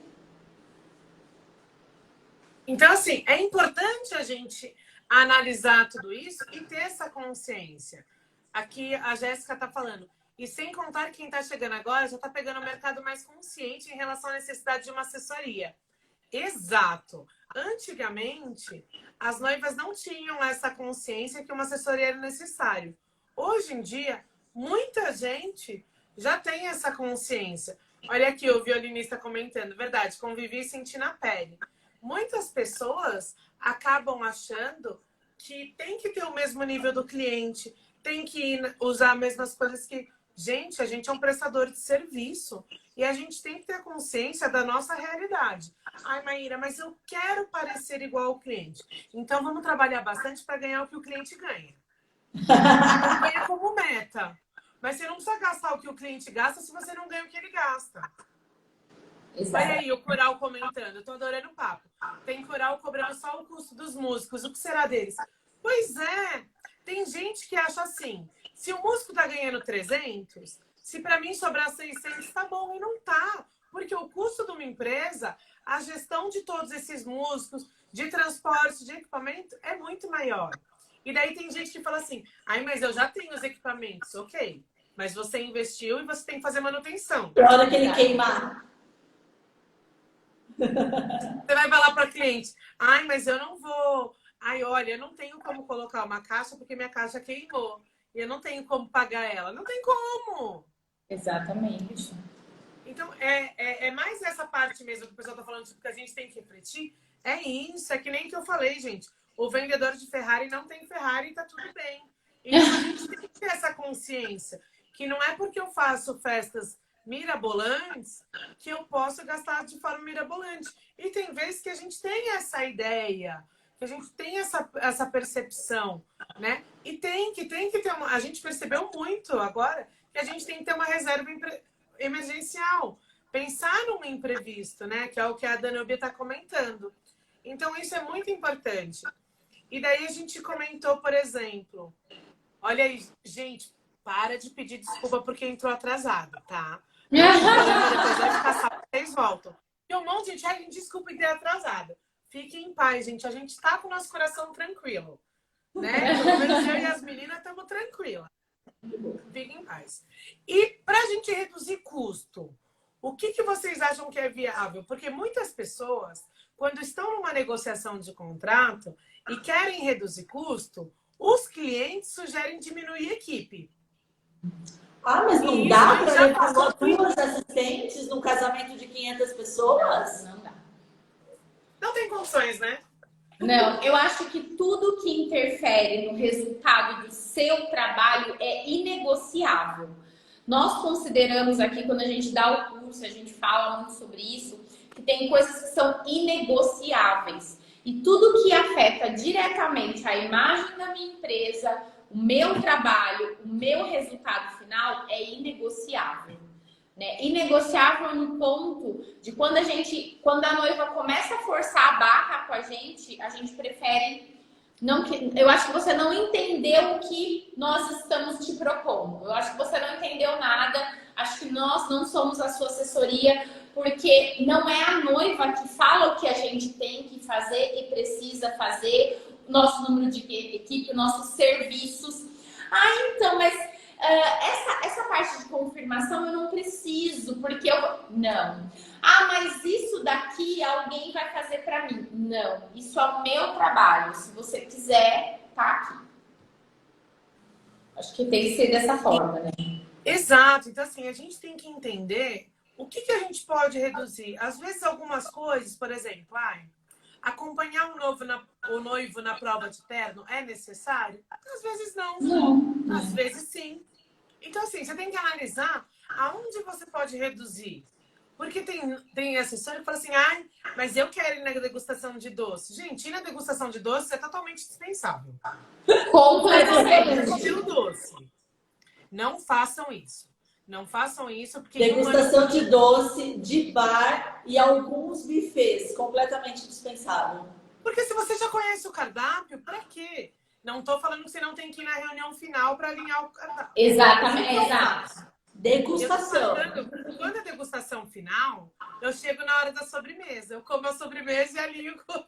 Então, assim, é importante a gente analisar tudo isso e ter essa consciência. Aqui a Jéssica está falando. E sem contar quem está chegando agora já está pegando o mercado mais consciente em relação à necessidade de uma assessoria. Exato. Antigamente, as noivas não tinham essa consciência que uma assessoria era necessário. Hoje em dia, muita gente já tem essa consciência. Olha aqui o violinista comentando. Verdade, convivi e senti na pele. Muitas pessoas acabam achando que tem que ter o mesmo nível do cliente, tem que usar as mesmas coisas que... Gente, a gente é um prestador de serviço e a gente tem que ter consciência da nossa realidade. Ai, Maíra, mas eu quero parecer igual ao cliente. Então, vamos trabalhar bastante para ganhar o que o cliente ganha. Ganha como meta. Mas você não precisa gastar o que o cliente gasta se você não ganha o que ele gasta. Exato. Olha aí o Coral comentando. Eu tô adorando o papo. Tem Coral cobrando só o custo dos músicos. O que será deles? Pois é. Tem gente que acha assim. Se o músico tá ganhando 300, se para mim sobrar 600, tá bom. E não tá. Porque o custo de uma empresa, a gestão de todos esses músicos, de transporte, de equipamento, é muito maior. E daí tem gente que fala assim, ai, mas eu já tenho os equipamentos. Ok. Mas você investiu e você tem que fazer manutenção. Na hora que ele queimar. Você vai falar para cliente, ai, mas eu não vou. Ai, olha, eu não tenho como colocar uma caixa porque minha caixa queimou. E eu não tenho como pagar ela. Não tem como. Exatamente. Então, é mais essa parte mesmo que o pessoal tá falando, tipo, que a gente tem que refletir. É isso, é que nem que eu falei, gente. O vendedor de Ferrari não tem Ferrari e tá tudo bem. Então, a gente tem que ter essa consciência. Que não é porque eu faço festas mirabolantes que eu posso gastar de forma mirabolante. E tem vezes que a gente tem essa ideia, que a gente tem essa percepção, né? E tem que ter uma... A gente percebeu muito agora que a gente tem que ter uma reserva emergencial. Pensar num imprevisto, né? Que é o que a Danúbia está comentando. Então, isso é muito importante. E daí a gente comentou, por exemplo... Olha aí, gente, para de pedir desculpa porque entrou atrasado, tá? Depois vai ficar sábado, vocês voltam. E um monte de gente, ai, desculpa em ter atrasado. Fiquem em paz, gente. A gente tá com o nosso coração tranquilo, né? Pelo menos eu e as meninas estamos tranquilas. Fiquem em paz. E pra gente reduzir custo, o que vocês acham que é viável? Porque muitas pessoas, quando estão numa negociação de contrato e querem reduzir custo, os clientes sugerem diminuir a equipe. Ah, mas não E dá isso para já levar falou só 2 assistentes num casamento de 500 pessoas? Não dá. Não tem condições, né? Não, eu acho que tudo que interfere no resultado do seu trabalho é inegociável. Nós consideramos aqui, quando a gente dá o curso, a gente fala muito sobre isso, que tem coisas que são inegociáveis. E tudo que afeta diretamente a imagem da minha empresa, o meu trabalho, o meu resultado final é inegociável. Né? Inegociável no ponto de quando a noiva começa a forçar a barra com a gente prefere não que, eu acho que você não entendeu o que nós estamos te propondo. Eu acho que você não entendeu nada. Acho que nós não somos a sua assessoria, porque não é a noiva que fala o que a gente tem que fazer e precisa fazer, nosso número de equipe, nossos serviços. Ah, então, mas essa parte de confirmação eu não preciso, porque eu... Não. Ah, mas isso daqui alguém vai fazer para mim. Não, isso é o meu trabalho. Se você quiser, tá aqui. Acho que tem que ser dessa forma, né? Exato. Então, assim, a gente tem que entender o que a gente pode reduzir. Às vezes, algumas coisas, por exemplo, acompanhar o noivo na prova de terno é necessário? Às vezes não. Não. Às vezes sim. Então, assim, você tem que analisar aonde você pode reduzir. Porque tem assessor que fala assim, ai, mas eu quero ir na degustação de doce. Gente, ir na degustação de doce é totalmente dispensável. Completamente. Comer o doce. Não façam isso. Não façam isso porque... Degustação de doce, de bar e alguns buffets, completamente dispensável. Porque se você já conhece o cardápio, pra quê? Não tô falando que você não tem que ir na reunião final para alinhar o cardápio. Exatamente, exato. Degustação. Quando é degustação final, eu chego na hora da sobremesa. Eu como a sobremesa e alinho com...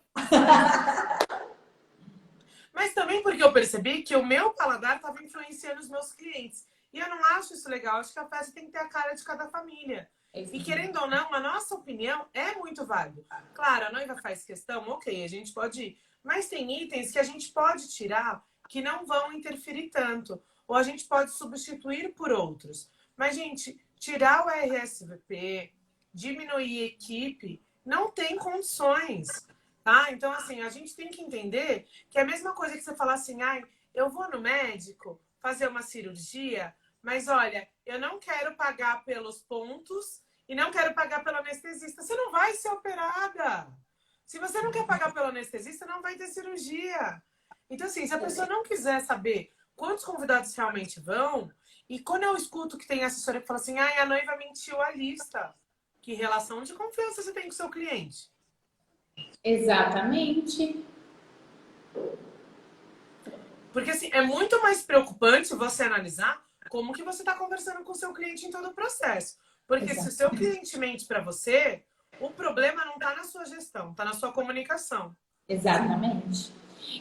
Mas também porque eu percebi que o meu paladar estava influenciando os meus clientes. E eu não acho isso legal. Acho que a festa tem que ter a cara de cada família. E querendo ou não, a nossa opinião é muito válida. Claro, a noiva faz questão, ok, a gente pode ir. Mas tem itens que a gente pode tirar que não vão interferir tanto. Ou a gente pode substituir por outros. Mas, gente, tirar o RSVP, diminuir a equipe, não tem condições. tá? Então, assim, a gente tem que entender que é a mesma coisa que você falar assim, ai, eu vou no médico fazer uma cirurgia, mas olha, eu não quero pagar pelos pontos e não quero pagar pelo anestesista. Você não vai ser operada. Se você não quer pagar pelo anestesista, não vai ter cirurgia. Então, assim, se a pessoa não quiser saber quantos convidados realmente vão, e quando eu escuto que tem assessora que fala assim, ai, a noiva mentiu a lista. Que relação de confiança você tem com o seu cliente? Exatamente. Porque, assim, é muito mais preocupante você analisar como que você está conversando com o seu cliente em todo o processo. Porque se o seu cliente mente para você, o problema não está na sua gestão, está na sua comunicação. Exatamente.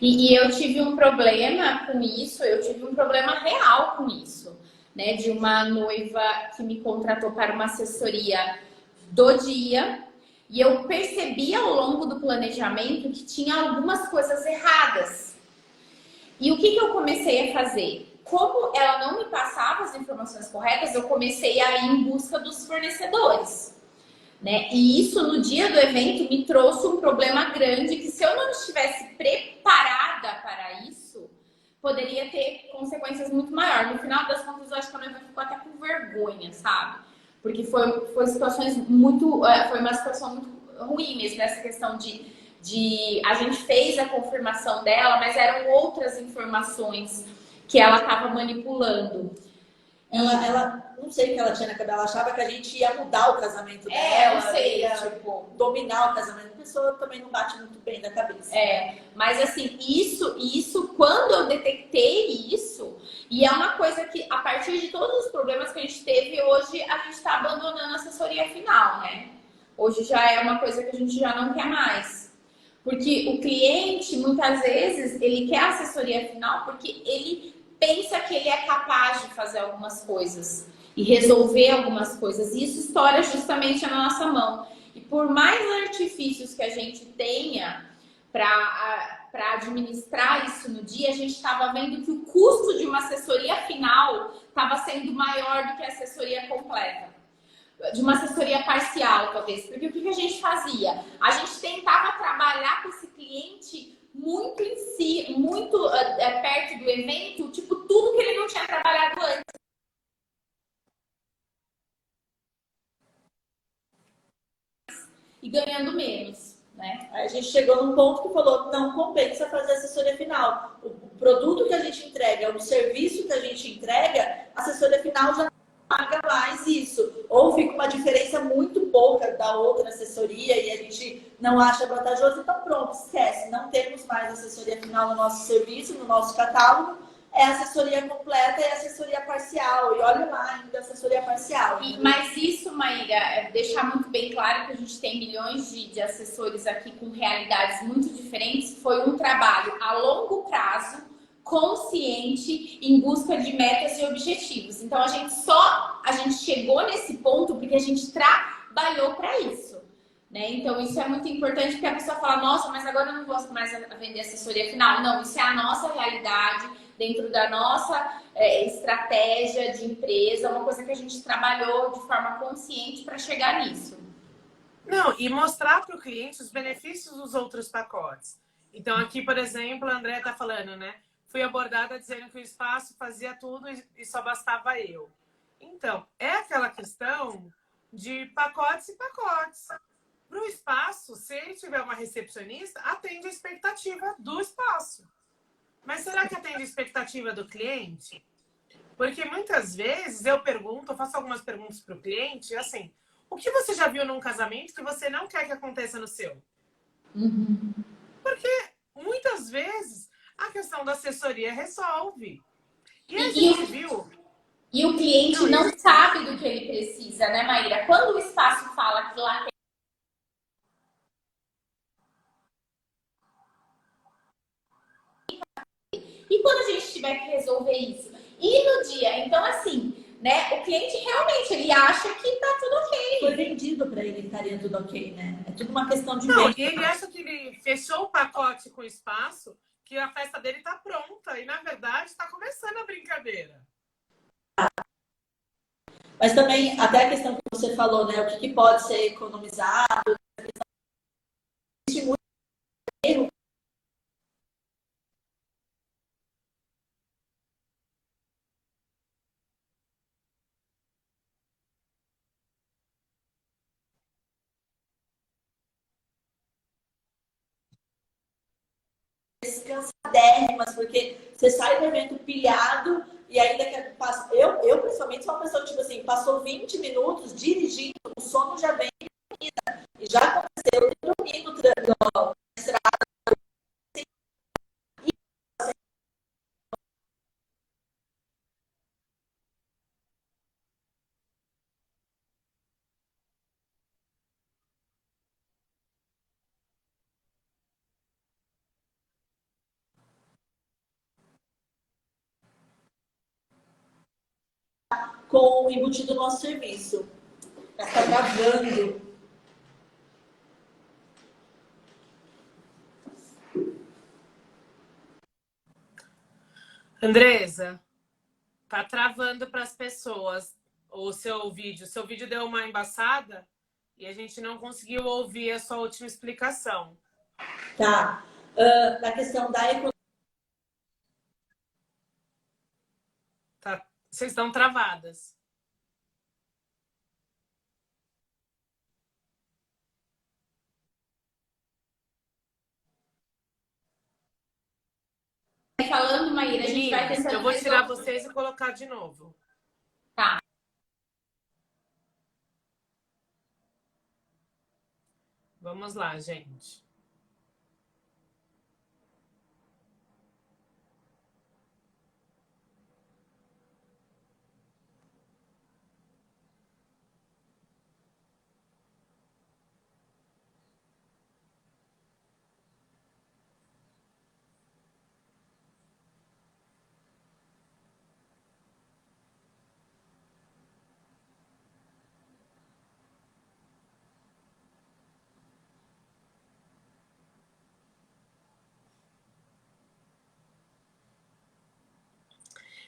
E eu tive um problema com isso, eu tive um problema real com isso, né? De uma noiva que me contratou para uma assessoria do dia, e eu percebi ao longo do planejamento que tinha algumas coisas erradas. E o que eu comecei a fazer? Como ela não me passava as informações corretas, eu comecei a ir em busca dos fornecedores, né? E isso no dia do evento me trouxe um problema grande que, se eu não estivesse preparada para isso, poderia ter consequências muito maiores. No final das contas, eu acho que a noiva ficou até com vergonha, sabe? Porque foi situações muito... Foi uma situação muito ruim mesmo, essa questão de a gente fez a confirmação dela, mas eram outras informações que ela estava manipulando. Ela, não sei o que ela tinha na cabeça, ela achava que a gente ia mudar o casamento dela, Eu sei, ia tipo, dominar o casamento. A pessoa também não bate muito bem na cabeça. Mas assim, isso, quando eu detectei isso, e é uma coisa que, a partir de todos os problemas que a gente teve, hoje a gente está abandonando a assessoria final, né? Hoje já é uma coisa que a gente já não quer mais. Porque o cliente, muitas vezes, ele quer a assessoria final porque ele pensa que ele é capaz de fazer algumas coisas e resolver algumas coisas. E isso estoura justamente na nossa mão. E por mais artifícios que a gente tenha para administrar isso no dia, a gente estava vendo que o custo de uma assessoria final estava sendo maior do que a assessoria completa. De uma assessoria parcial, talvez. Porque o que a gente fazia? A gente tentava trabalhar com esse cliente muito em si, muito perto do evento, tipo, tudo que ele não tinha trabalhado antes. E ganhando menos, né? Aí a gente chegou num ponto que falou, não compensa fazer assessoria final. O produto que a gente entrega, o serviço que a gente entrega, a assessoria final já paga mais isso. Ou fica uma diferença muito pouca da outra assessoria e a gente não acha vantajoso, então pronto, esquece. Não temos mais assessoria final no nosso serviço, no nosso catálogo. É assessoria completa e assessoria parcial. E olha lá, ainda assessoria parcial. Mas isso, Maíra, é deixar muito bem claro que a gente tem milhões de assessores aqui com realidades muito diferentes. Foi um trabalho a longo prazo, consciente, em busca de metas e objetivos. Então a gente chegou nesse ponto porque a gente trabalhou para isso, né? Então isso é muito importante, porque a pessoa fala, nossa, mas agora eu não gosto mais vender assessoria final. Não, isso é a nossa realidade, dentro da nossa estratégia de empresa, uma coisa que a gente trabalhou de forma consciente para chegar nisso. Não, e mostrar para o cliente os benefícios dos outros pacotes. Então aqui, por exemplo, a Andrea está falando, né? Fui abordada dizendo que o espaço fazia tudo e só bastava eu. Então, é aquela questão de pacotes e pacotes. Para o espaço, se ele tiver uma recepcionista, atende a expectativa do espaço. Mas será que atende a expectativa do cliente? Porque muitas vezes eu faço algumas perguntas para o cliente, assim, o que você já viu num casamento que você não quer que aconteça no seu? Porque muitas vezes a questão da assessoria resolve. E a gente viu... E o cliente não sabe do que ele precisa, né, Maíra? Quando o espaço fala que lá tem... E quando a gente tiver que resolver isso? E no dia? Então, assim, né, o cliente realmente, ele acha que tá tudo ok. Foi vendido para ele que estaria tudo ok, né? É tudo uma questão de Não, venda. e ele acha que ele fechou o pacote com o espaço, que a festa dele tá pronta. E, na verdade, está começando a brincadeira. Mas também, até a questão que você falou, né? O que pode ser economizado. pilhadérrimas, porque você sai do evento pilhado e ainda quer passar. Eu principalmente sou uma pessoa que, tipo assim, passou 20 minutos dirigindo, o sono já vem e já aconteceu de dormir no estrada. Com o embutido do nosso serviço. Está travando. Andresa, tá travando para as pessoas o seu vídeo. Seu vídeo deu uma embaçada e a gente não conseguiu ouvir a sua última explicação. Tá. Na questão da economia. Tá, vocês estão travadas. Falando, Maíra, a gente vai Meninas, tentando eu vou tirar resolver. vocês e colocar de novo. Tá. Vamos lá, gente.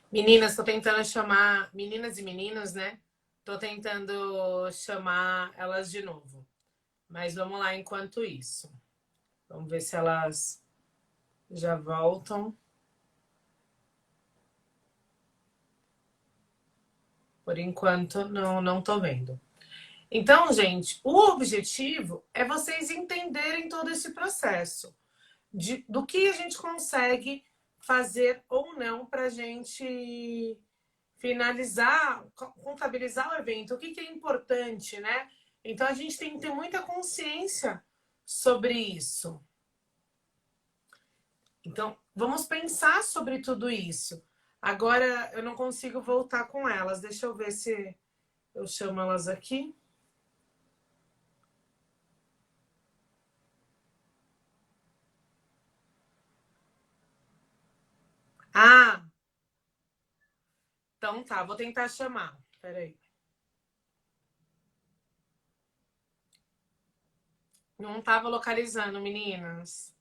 Meninas, tô tentando chamar... Meninas e meninos, né? Tô tentando chamar elas de novo. Mas vamos lá enquanto isso. Vamos ver se elas já voltam. Por enquanto, não tô vendo. Então, gente, o objetivo é vocês entenderem todo esse processo. Do que a gente consegue fazer ou não para a gente finalizar, contabilizar o evento. O que é importante, né? Então, a gente tem que ter muita consciência sobre isso. Então, vamos pensar sobre tudo isso. Agora, eu não consigo voltar com elas. Deixa eu ver se eu chamo elas aqui. Ah, então tá. Vou tentar chamar. Peraí. Não estava localizando, meninas.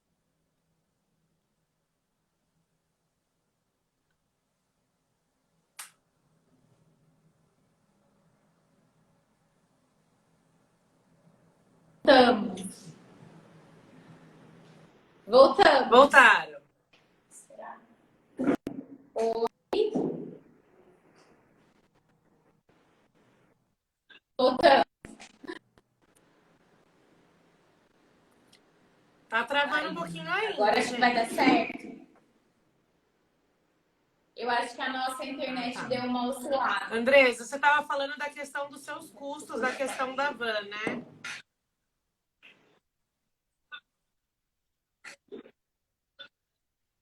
Voltamos. Voltamos. Voltaram. Será? Voltamos. Tá travando um pouquinho ainda, Agora acho que vai dar gente. certo. Eu acho que a nossa internet deu uma oscilada. Andresa, você estava falando da questão dos seus custos, da questão da van, né?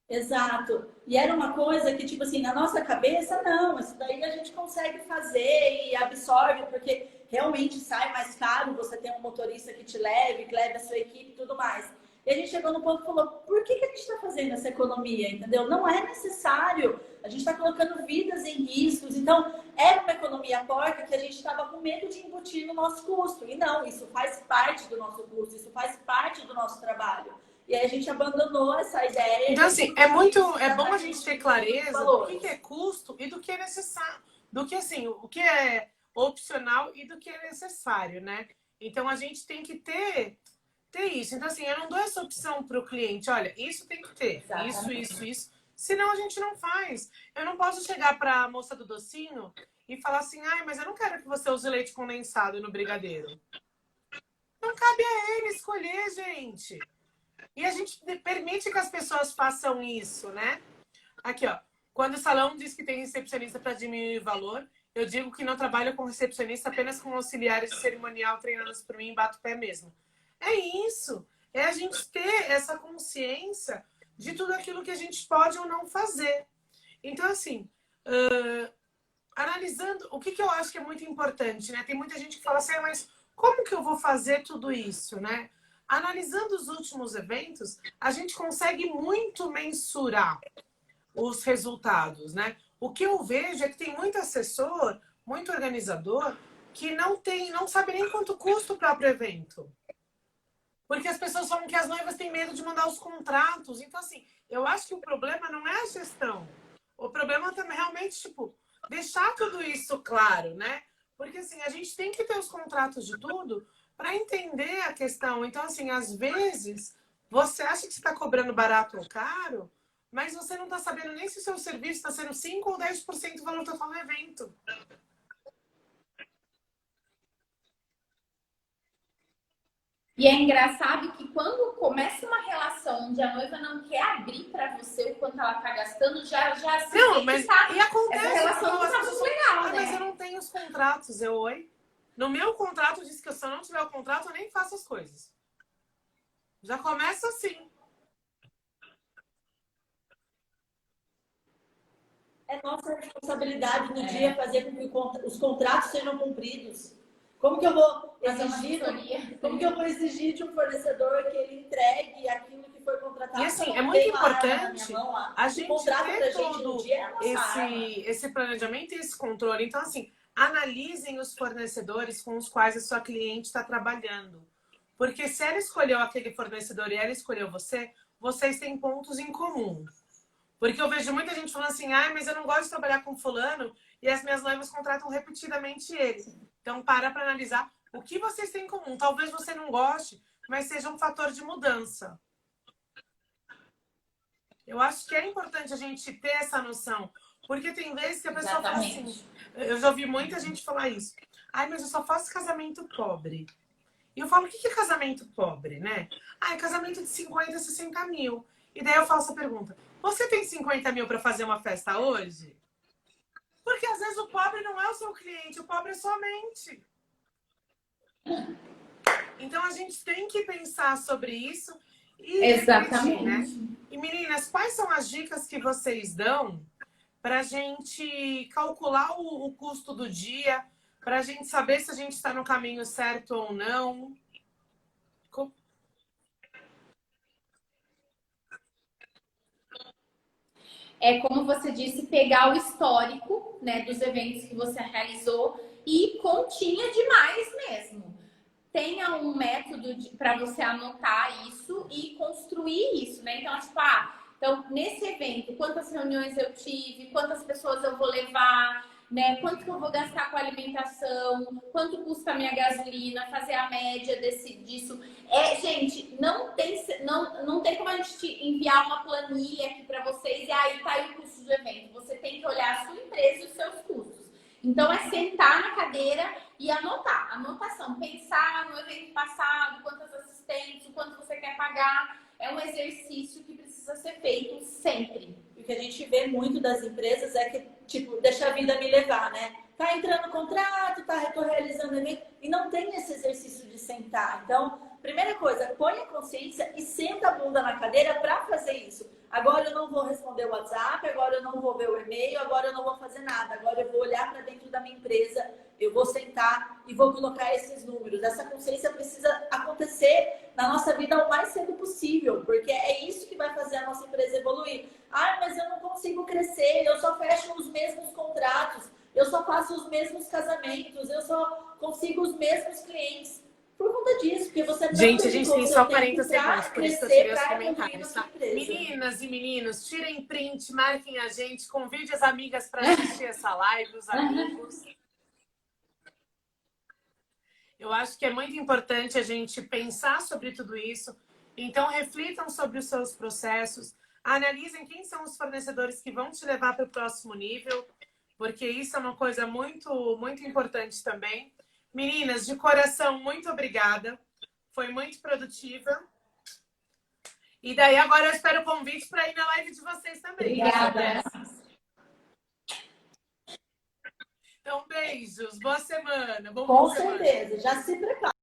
Exato. E era uma coisa que, tipo assim, na nossa cabeça, não, isso daí a gente consegue fazer e absorve, porque realmente sai mais caro você ter um motorista que leve a sua equipe e tudo mais. E a gente chegou no ponto e falou, por que a gente está fazendo essa economia, entendeu? Não é necessário, a gente está colocando vidas em riscos, então era uma economia porca que a gente estava com medo de embutir no nosso custo. E não, isso faz parte do nosso custo, isso faz parte do nosso trabalho. E aí a gente abandonou essa ideia. Então, assim, é bom a gente ter clareza do que é custo e do que é necessário. Do que, assim, o que é opcional e do que é necessário, né? Então, a gente tem que ter isso. Então, assim, eu não dou essa opção para o cliente. Olha, isso tem que ter. Isso. Senão, a gente não faz. Eu não posso chegar para a moça do docinho e falar assim, ai, mas eu não quero que você use leite condensado no brigadeiro. Não cabe a ele escolher, gente. E a gente permite que as pessoas façam isso, né? Aqui, ó. Quando o salão diz que tem recepcionista para diminuir o valor, eu digo que não trabalho com recepcionista, apenas com auxiliares de cerimonial treinados por mim e bato o pé mesmo. É isso. É a gente ter essa consciência de tudo aquilo que a gente pode ou não fazer. Então, assim, analisando, o que eu acho que é muito importante, né? Tem muita gente que fala assim, mas como que eu vou fazer tudo isso, né? Analisando os últimos eventos, a gente consegue muito mensurar os resultados, né? O que eu vejo é que tem muito assessor, muito organizador, que não sabe nem quanto custa o próprio evento. Porque as pessoas falam que as noivas têm medo de mandar os contratos. Então, assim, eu acho que o problema não é a gestão. O problema também realmente, tipo, deixar tudo isso claro, né? Porque, assim, a gente tem que ter os contratos de tudo para entender a questão. Então, assim, às vezes, você acha que você está cobrando barato ou caro, mas você não está sabendo nem se o seu serviço está sendo 5 ou 10% do valor total do evento. E é engraçado que quando começa uma relação onde a noiva não quer abrir para você o quanto ela tá gastando, já se Não, vê mas que tá, e acontece, essa relação não tá muito legal, mas eu né? não tenho os contratos, oi. No meu contrato diz que se eu não tiver o contrato, eu nem faço as coisas. Já começa assim. É nossa responsabilidade no dia fazer com que os contratos sejam cumpridos. Como que eu vou exigir de um fornecedor que ele entregue aquilo que foi contratado? E assim, Então, é muito tem lá importante na minha mão, a o gente contrato pra ter gente no todo dia é a nossa arma. esse planejamento e esse controle. Então, assim, analisem os fornecedores com os quais a sua cliente está trabalhando. Porque se ela escolheu aquele fornecedor e ela escolheu você, vocês têm pontos em comum. Porque eu vejo muita gente falando assim, mas eu não gosto de trabalhar com fulano e as minhas noivas contratam repetidamente ele. Então, para analisar o que vocês têm em comum. Talvez você não goste, mas seja um fator de mudança. Eu acho que é importante a gente ter essa noção. Porque tem vezes que a pessoa fala assim, eu já ouvi muita gente falar isso. Mas eu só faço casamento pobre. E eu falo, o que é casamento pobre, né? É casamento de 50, 60 mil. E daí eu faço a pergunta, você tem 50 mil para fazer uma festa hoje? Porque às vezes o pobre não é o seu cliente, o pobre é sua mente. Então a gente tem que pensar sobre isso e refletir, né? E meninas, quais são as dicas que vocês dão para a gente calcular o custo do dia, para a gente saber se a gente está no caminho certo ou não? É como você disse, pegar o histórico, né, dos eventos que você realizou e continha demais mesmo. Tenha um método para você anotar isso e construir isso, né? Então, tipo, então nesse evento, quantas reuniões eu tive, quantas pessoas eu vou levar, né? Quanto que eu vou gastar com alimentação, quanto custa a minha gasolina, fazer a média disso. Gente, não tem como a gente enviar uma planilha aqui para vocês e aí tá aí o custo do evento. Você tem que olhar a sua empresa e os seus custos. Então, é sentar na cadeira e anotar. Anotação. Pensar no evento passado, quantas assistentes, o quanto você quer pagar. É um exercício que precisa ser feito sempre. E o que a gente vê muito das empresas é que, tipo, deixa a vida me levar, né? Tá entrando contrato, tô realizando evento e não tem esse exercício de sentar. Então, primeira coisa, põe a consciência e senta a bunda na cadeira para fazer isso. Agora eu não vou responder o WhatsApp, agora eu não vou ver o e-mail, agora eu não vou fazer nada. Agora eu vou olhar para dentro da minha empresa, eu vou sentar e vou colocar esses números. Essa consciência precisa acontecer na nossa vida o mais cedo possível, porque é isso que vai fazer a nossa empresa evoluir. Mas eu não consigo crescer, eu só fecho os mesmos contratos, eu só faço os mesmos casamentos, eu só consigo os mesmos clientes. Por conta disso, porque você não Gente, a gente tem só 40 segundos, por isso que eu tirei os comentários, tá? Empresa. Meninas e meninos, tirem print, marquem a gente, convide as amigas para assistir essa live, os amigos. Eu acho que é muito importante a gente pensar sobre tudo isso. Então, reflitam sobre os seus processos, analisem quem são os fornecedores que vão te levar para o próximo nível, porque isso é uma coisa muito, muito importante também. Meninas, de coração, muito obrigada. Foi muito produtiva. E daí agora eu espero o convite para ir na live de vocês também. Obrigada. Então, beijos, boa semana. Com certeza, já se prepara.